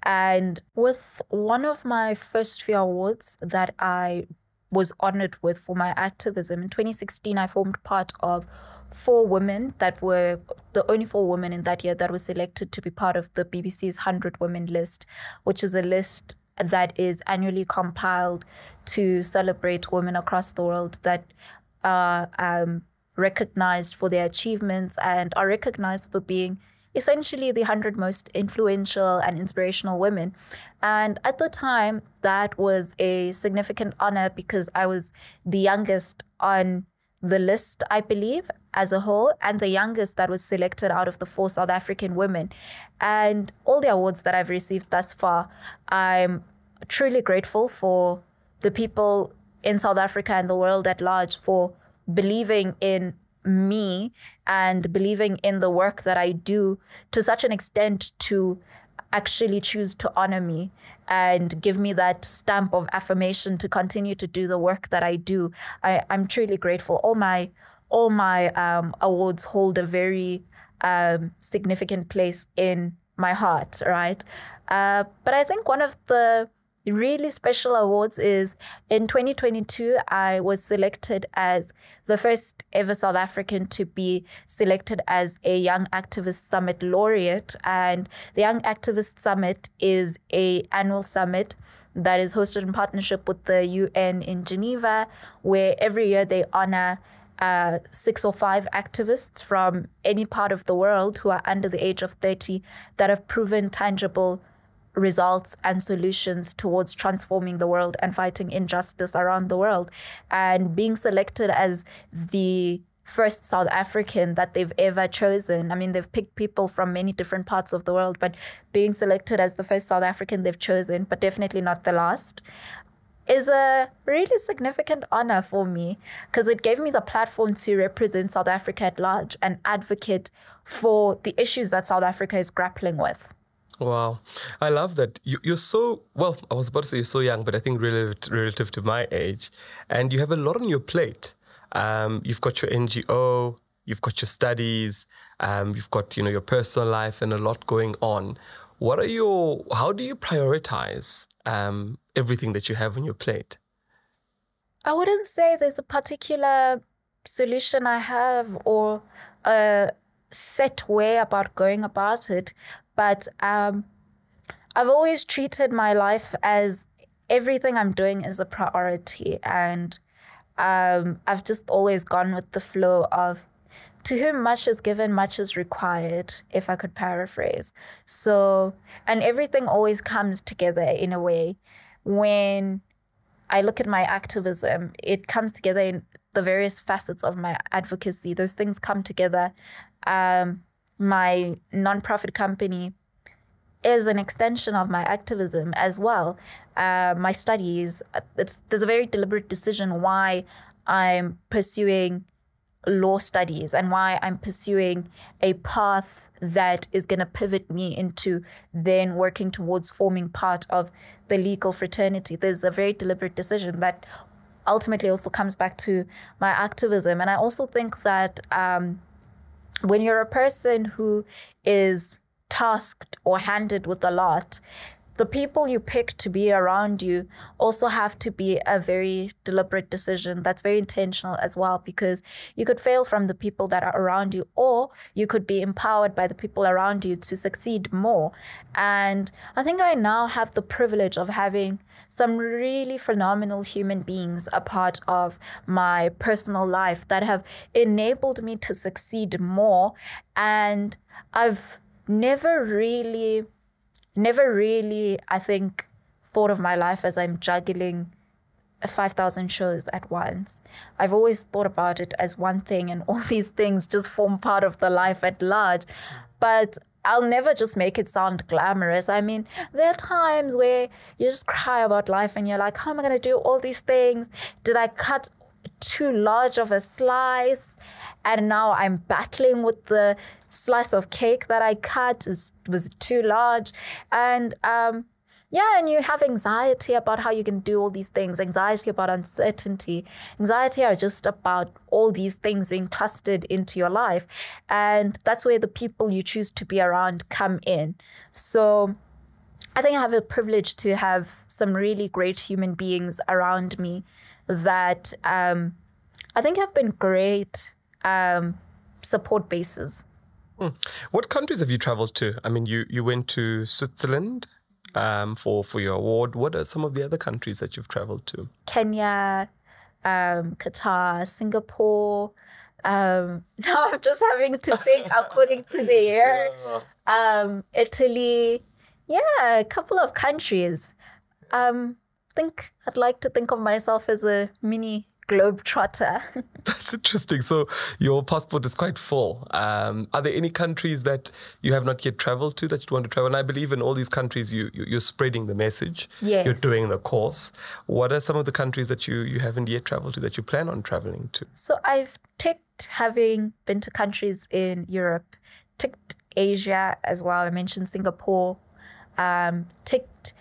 And with one of my first few awards that I was honored with for my activism. In 2016, I formed part of 4 women that were the only 4 women in that year that were selected to be part of the BBC's 100 Women list, which is a list that is annually compiled to celebrate women across the world that are recognized for their achievements and are recognized for being essentially the 100 most influential and inspirational women. And at the time, that was a significant honor because I was the youngest on the list, I believe, as a whole, and the youngest that was selected out of the 4 South African women. And all the awards that I've received thus far, I'm truly grateful for the people in South Africa and the world at large for believing in me and believing in the work that I do to such an extent to actually choose to honor me and give me that stamp of affirmation to continue to do the work that I do. I'm truly grateful. All my awards hold a very significant place in my heart, right? But I think one of the really special awards is in 2022, I was selected as the first ever South African to be selected as a Young Activist Summit laureate. And the Young Activist Summit is an annual summit that is hosted in partnership with the UN in Geneva, where every year they honor 6 or 5 activists from any part of the world who are under the age of 30 that have proven tangible results and solutions towards transforming the world and fighting injustice around the world. And being selected as the first South African that they've ever chosen, I mean, they've picked people from many different parts of the world, but being selected as the first South African they've chosen, but definitely not the last, is a really significant honor for me because it gave me the platform to represent South Africa at large and advocate for the issues that South Africa is grappling with. Wow. I love that. You're so, well, I was about to say you're so young, but I think relative to my age. And you have a lot on your plate. You've got your NGO, you've got your studies, you've got, your personal life and a lot going on. How do you prioritize everything that you have on your plate? I wouldn't say there's a particular solution I have or a set way about going about it, but I've always treated my life as everything I'm doing is a priority, and I've just always gone with the flow of, to whom much is given, much is required, if I could paraphrase. So, and everything always comes together in a way. When I look at my activism, it comes together in the various facets of my advocacy. Those things come together. My nonprofit company is an extension of my activism as well. My studies, there's a very deliberate decision why I'm pursuing law studies and why I'm pursuing a path that is going to pivot me into then working towards forming part of the legal fraternity. There's a very deliberate decision that ultimately also comes back to my activism. And I also think that when you're a person who is tasked or handed with a lot, the people you pick to be around you also have to be a very deliberate decision that's very intentional as well, because you could fail from the people that are around you, or you could be empowered by the people around you to succeed more. And I think I now have the privilege of having some really phenomenal human beings a part of my personal life that have enabled me to succeed more. And I've never really, I think, thought of my life as I'm juggling 5,000 shows at once. I've always thought about it as one thing, and all these things just form part of the life at large. But I'll never just make it sound glamorous. I mean, there are times where you just cry about life and you're like, how am I going to do all these things? Did I cut too large of a slice? And now I'm battling with the slice of cake that I cut. It was too large. And and you have anxiety about how you can do all these things, anxiety about uncertainty, anxiety are just about all these things being clustered into your life. And that's where the people you choose to be around come in. So I think I have a privilege to have some really great human beings around me that I think have been great support bases. What countries have you traveled to? I mean, you went to Switzerland for your award. What are some of the other countries that you've traveled to? Kenya, Qatar, Singapore. Now I'm just having to think according to the year. Italy. Yeah, a couple of countries. Think I'd like to think of myself as a mini globetrotter. That's interesting. So your passport is quite full. Are there any countries that you have not yet traveled to that you want to travel? And I believe in all these countries you're spreading the message. Yes. You're doing the cause. What are some of the countries that you haven't yet traveled to that you plan on traveling to? So I've ticked having been to countries in Europe, ticked Asia as well. I mentioned Singapore, ticked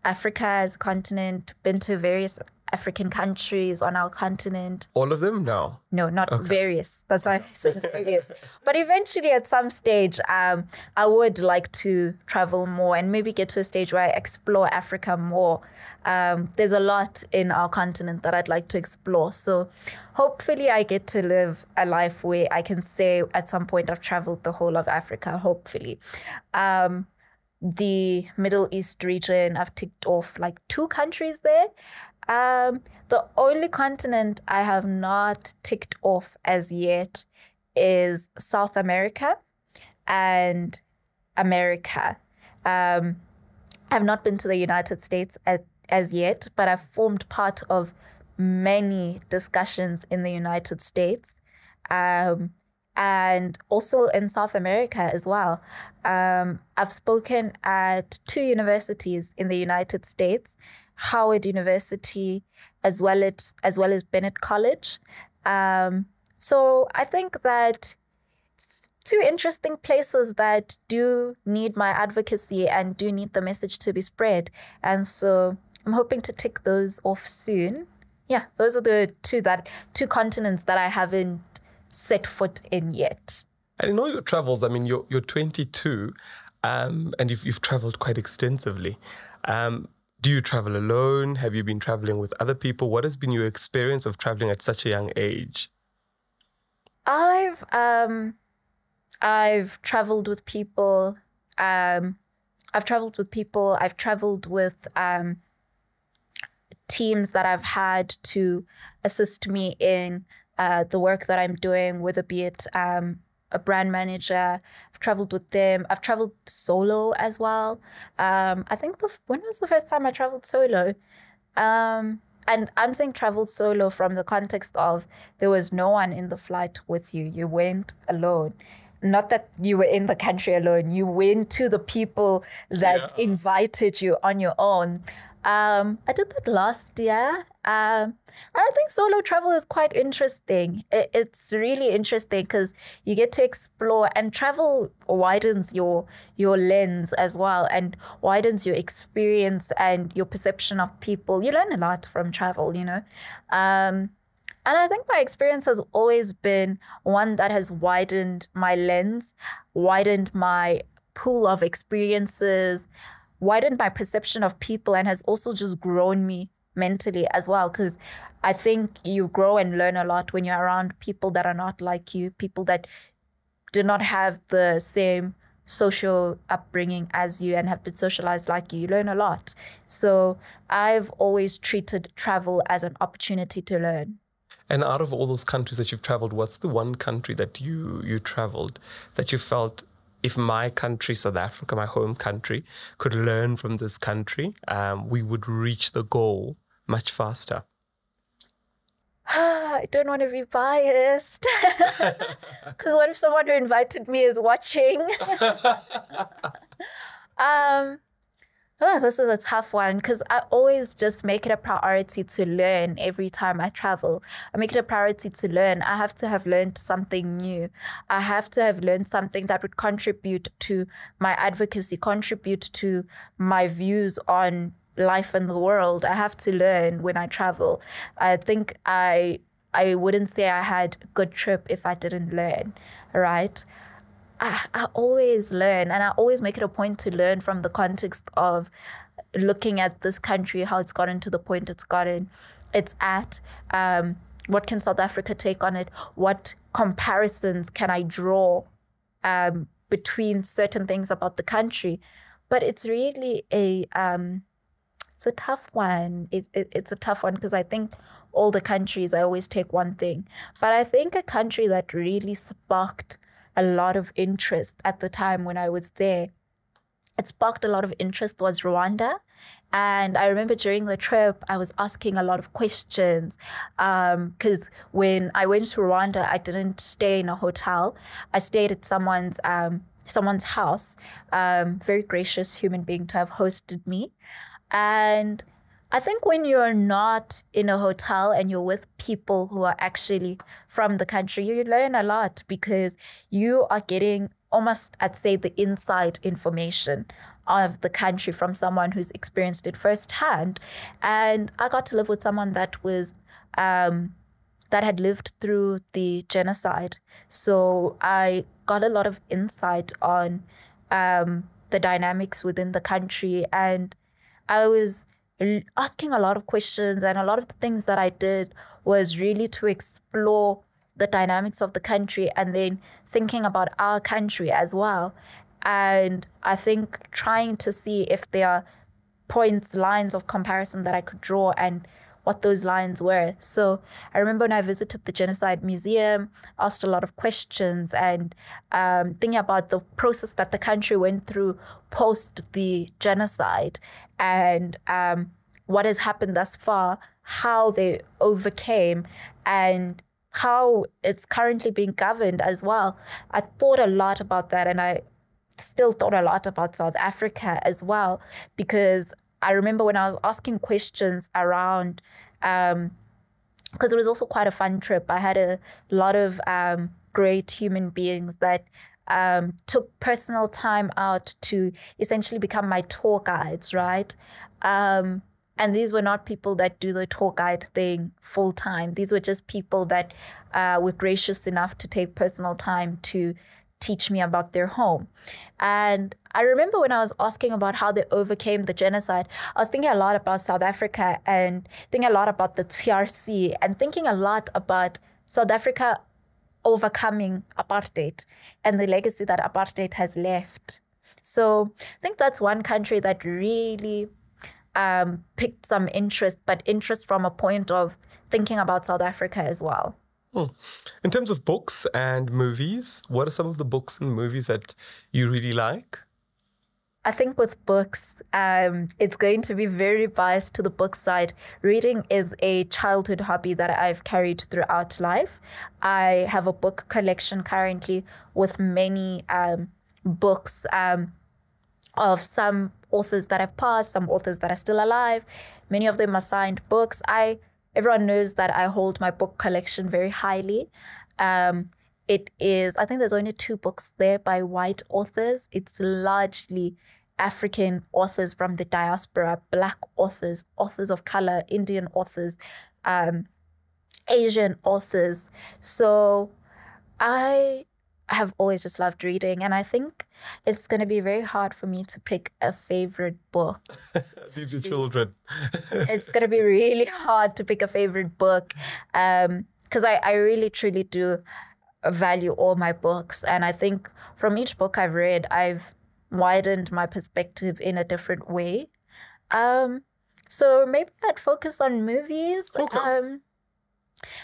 Africa as a continent, been to various African countries on our continent. All of them? No. No, not various. That's why I said various. But eventually at some stage, I would like to travel more and maybe get to a stage where I explore Africa more. There's a lot in our continent that I'd like to explore. So hopefully I get to live a life where I can say at some point I've traveled the whole of Africa, hopefully. The Middle East region, I've ticked off like 2 countries there. The only continent I have not ticked off as yet is South America and America. I've not been to the United States as yet, but I've formed part of many discussions in the United States. And also in South America as well. I've spoken at 2 universities in the United States, Howard University, as well as Bennett College. So I think that it's 2 interesting places that do need my advocacy and do need the message to be spread. And so I'm hoping to tick those off soon. Yeah, those are the 2 continents that I haven't set foot in yet. And in all your travels, I mean, you're 22 and you've traveled quite extensively. Do you travel alone? Have you been traveling with other people? What has been your experience of traveling at such a young age? I've I've traveled with people. I've traveled with people. I've traveled with teams that I've had to assist me in the work that I'm doing, whether be it a brand manager. I've traveled with them. I've traveled solo as well. I think when was the first time I traveled solo? And I'm saying traveled solo from the context of there was no one in the flight with you. You went alone. Not that you were in the country alone. You went to the people that invited you on your own. I did that last year. And I think solo travel is quite interesting. It's really interesting because you get to explore, and travel widens your lens as well, and widens your experience and your perception of people. You learn a lot from travel, you know. And I think my experience has always been one that has widened my lens, widened my pool of experiences, widened my perception of people, and has also just grown me mentally as well. Because I think you grow and learn a lot when you're around people that are not like you, people that do not have the same social upbringing as you and have been socialized like you. You learn a lot. So I've always treated travel as an opportunity to learn. And out of all those countries that you've traveled, what's the one country that you traveled that you felt, if my country, South Africa, my home country, could learn from this country, we would reach the goal much faster? I don't want to be biased. Because what if someone who invited me is watching? This is a tough one because I always just make it a priority to learn every time I travel. I make it a priority to learn. I have to have learned something new. I have to have learned something that would contribute to my advocacy, contribute to my views on life and the world. I have to learn when I travel. I think I wouldn't say I had a good trip if I didn't learn, right? I always learn, and I always make it a point to learn from the context of looking at this country, how it's gotten to the point it's at. What can South Africa take on it? What comparisons can I draw between certain things about the country? But it's really it's a tough one. It's a tough one because I think all the countries, I always take one thing. But I think a country that really sparked a lot of interest at the time when I was there, it sparked a lot of interest, was Rwanda. And I remember during the trip, I was asking a lot of questions because when I went to Rwanda, I didn't stay in a hotel. I stayed at someone's house, very gracious human being to have hosted me. And I think when you're not in a hotel and you're with people who are actually from the country, you learn a lot because you are getting almost, I'd say, the inside information of the country from someone who's experienced it firsthand. And I got to live with someone that was that had lived through the genocide. So I got a lot of insight on the dynamics within the country, and I was asking a lot of questions, and a lot of the things that I did was really to explore the dynamics of the country and then thinking about our country as well. And I think trying to see if there are points, lines of comparison that I could draw and what those lines were. So I remember when I visited the Genocide Museum, asked a lot of questions and thinking about the process that the country went through post the genocide and what has happened thus far, how they overcame, and how it's currently being governed as well. I thought a lot about that, and I still thought a lot about South Africa as well, because I remember when I was asking questions around, because it was also quite a fun trip. I had a lot of great human beings that took personal time out to essentially become my tour guides, right? And these were not people that do the tour guide thing full time. These were just people that were gracious enough to take personal time to teach me about their home. And I remember when I was asking about how they overcame the genocide, I was thinking a lot about South Africa and thinking a lot about the TRC and thinking a lot about South Africa overcoming apartheid and the legacy that apartheid has left. So I think that's one country that really picked some interest, but interest from a point of thinking about South Africa as well. In terms of books and movies, what are some of the books and movies that you really like? I think with books, it's going to be very biased to the book side. Reading is a childhood hobby that I've carried throughout life. I have a book collection currently with many books of some authors that have passed, some authors that are still alive. Many of them are signed books. Everyone knows that I hold my book collection very highly. It is, I think there's only 2 books there by white authors. It's largely African authors from the diaspora, Black authors, authors of color, Indian authors, Asian authors. So I have always just loved reading, and I think it's going to be very hard for me to pick a favorite book. These are children. It's going to be really hard to pick a favorite book because I really, truly do value all my books. And I think from each book I've read, I've widened my perspective in a different way. So maybe I'd focus on movies, Okay.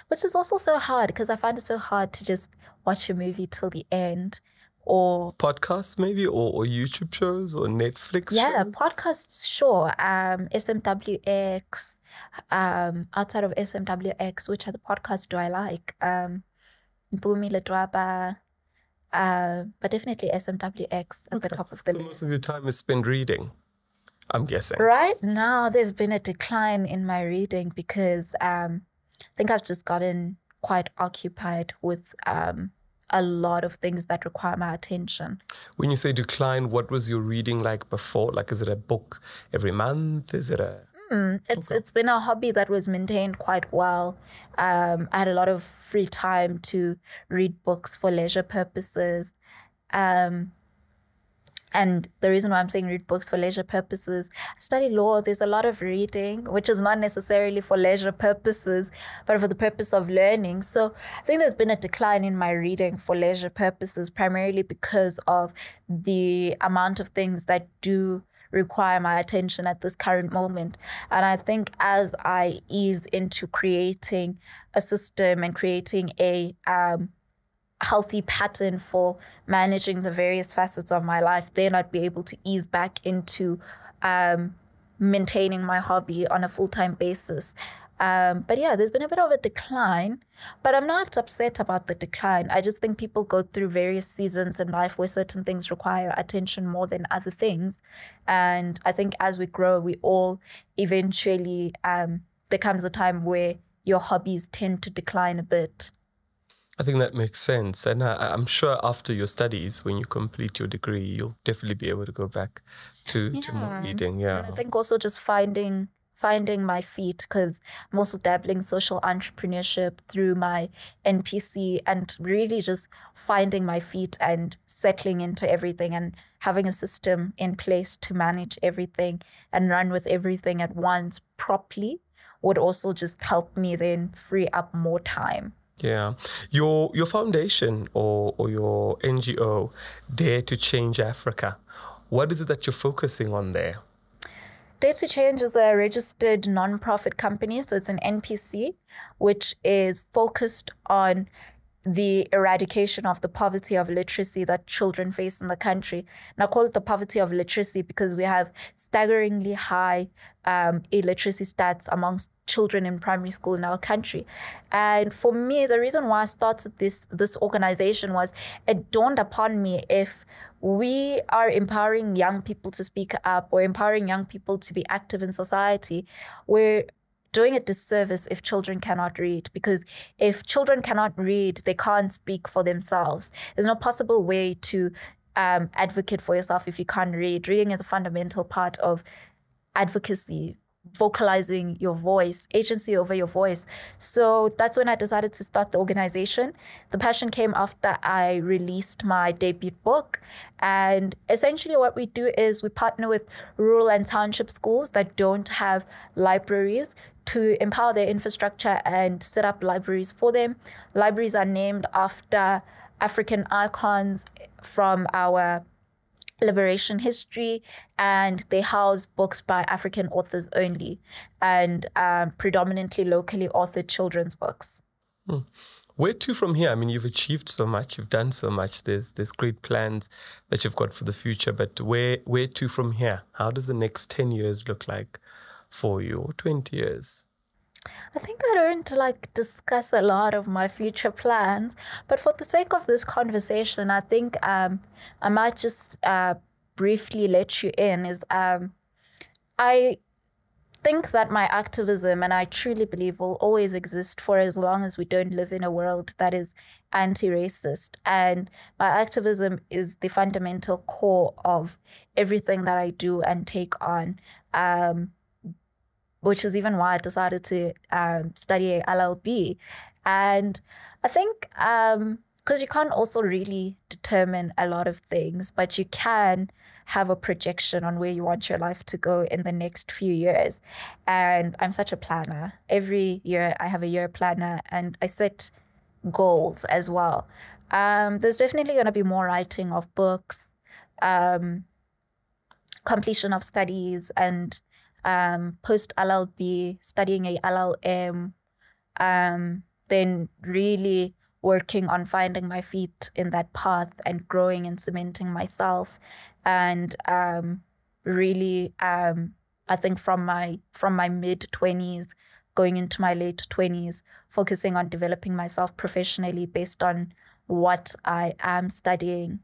which is also so hard because I find it so hard to just watch a movie till the end. Or Podcasts maybe, or YouTube shows, or Netflix yeah, shows? podcasts, sure. SMWX, outside of SMWX, which other podcasts do I like? Mpumi Ledwaba, but definitely SMWX at the top of the So list. most of your time is spent reading, I'm guessing. Right now, there's been a decline in my reading because I think I've just gotten quite occupied with a lot of things that require my attention. When you say decline, what was your reading like before? Like, is it a book every month? Is it a... It's been a hobby that was maintained quite well. I had a lot of free time to read books for leisure purposes. And the reason why I'm saying read books for leisure purposes, I study law. There's a lot of reading, which is not necessarily for leisure purposes, but for the purpose of learning. So I think there's been a decline in my reading for leisure purposes, primarily because of the amount of things that do require my attention at this current moment. And I think as I ease into creating a system and creating a healthy pattern for managing the various facets of my life, then I'd be able to ease back into maintaining my hobby on a full-time basis. But yeah, there's been a bit of a decline, but I'm not upset about the decline. I just think people go through various seasons in life where certain things require attention more than other things. And I think as we grow, we all eventually, there comes a time where your hobbies tend to decline a bit. I think that makes sense. And I'm sure after your studies, when you complete your degree, you'll definitely be able to go back to more reading. Yeah. And I think also just finding my feet, because I'm also dabbling social entrepreneurship through my NPC, and really just finding my feet and settling into everything and having a system in place to manage everything and run with everything at once properly would also just help me then free up more time. Yeah. Your foundation or your NGO, Dare to Change Africa, what is it that you're focusing on there? Dare to Change is a registered non-profit company, so it's an NPC, which is focused on the eradication of the poverty of literacy that children face in the country. And I call it the poverty of literacy because we have staggeringly high illiteracy stats amongst children in primary school in our country. And for me, the reason why I started this organization was it dawned upon me, if we are empowering young people to speak up or empowering young people to be active in society, we're doing a disservice if children cannot read, because if children cannot read, they can't speak for themselves. There's no possible way to advocate for yourself if you can't read. Reading is a fundamental part of advocacy, vocalizing your voice, agency over your voice. So that's when I decided to start the organization. The passion came after I released my debut book. And essentially what we do is we partner with rural and township schools that don't have libraries to empower their infrastructure and set up libraries for them. Libraries are named after African icons from our liberation history, and they house books by African authors only, and predominantly locally authored children's books. Where to from here? I mean, you've achieved so much, you've done so much. There's great plans that you've got for the future, but where to from here? How does the next 10 years look like for you, or 20 years? I think I don't discuss a lot of my future plans, but for the sake of this conversation, I think I might just briefly let you in. I think that my activism, and I truly believe, will always exist for as long as we don't live in a world that is anti-racist. And my activism is the fundamental core of everything that I do and take on. Which is even why I decided to study LLB. And I think, because you can't also really determine a lot of things, but you can have a projection on where you want your life to go in the next few years. And I'm such a planner. Every year I have a year planner, and I set goals as well. There's definitely going to be more writing of books, completion of studies, and post LLB, studying a LLM, then really working on finding my feet in that path and growing and cementing myself. And really, I think from my mid-20s going into my late 20s, focusing on developing myself professionally based on what I am studying.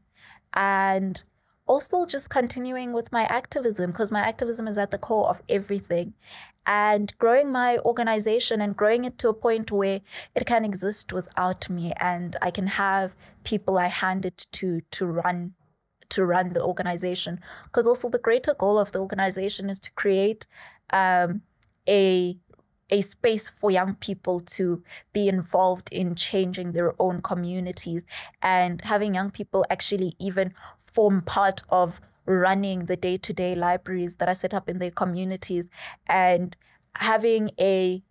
And also just continuing with my activism, because my activism is at the core of everything, and growing my organization and growing it to a point where it can exist without me, and I can have people I hand it to run the organization. Because also the greater goal of the organization is to create a space for young people to be involved in changing their own communities, and having young people actually even form part of running the day-to-day libraries that are set up in their communities, and having a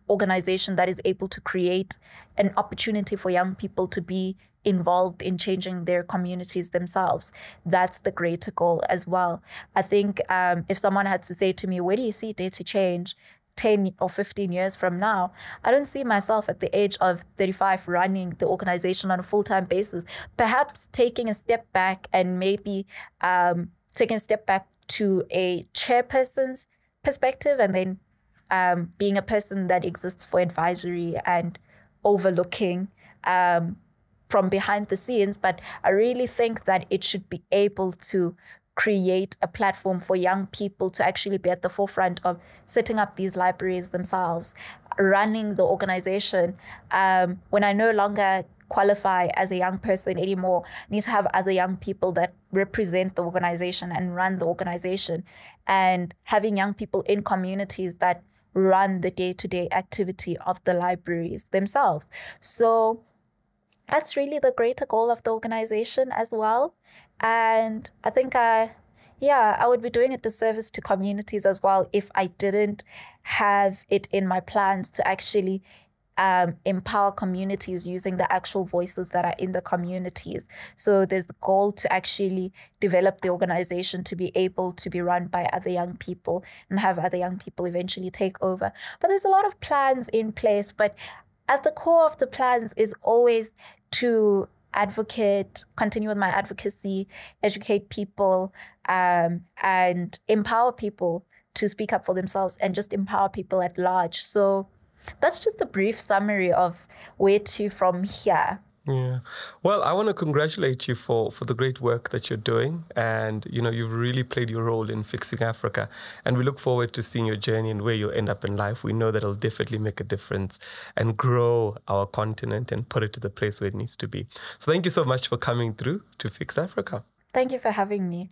organization that is able to create an opportunity for young people to be involved in changing their communities themselves. That's the greater goal as well. I think if someone had to say to me, where do you see Dare to Change 10 or 15 years from now, I don't see myself at the age of 35 running the organization on a full-time basis. Perhaps taking a step back and maybe taking a step back to a chairperson's perspective, and then being a person that exists for advisory and overlooking from behind the scenes. But I really think that it should be able to create a platform for young people to actually be at the forefront of setting up these libraries themselves, running the organization. When I no longer qualify as a young person anymore, I need to have other young people that represent the organization and run the organization, and having young people in communities that run the day-to-day activity of the libraries themselves. So that's really the greater goal of the organization as well. And I think I would be doing a disservice to communities as well if I didn't have it in my plans to actually empower communities using the actual voices that are in the communities. So there's the goal to actually develop the organization to be able to be run by other young people and have other young people eventually take over. But there's a lot of plans in place, but at the core of the plans is always to advocate, continue with my advocacy, educate people, and empower people to speak up for themselves, and just empower people at large. So that's just a brief summary of where to from here. Yeah. Well, I want to congratulate you for the great work that you're doing. And, you've really played your role in fixing Africa. And we look forward to seeing your journey and where you'll end up in life. We know that it'll definitely make a difference and grow our continent and put it to the place where it needs to be. So thank you so much for coming through to Fix Africa. Thank you for having me.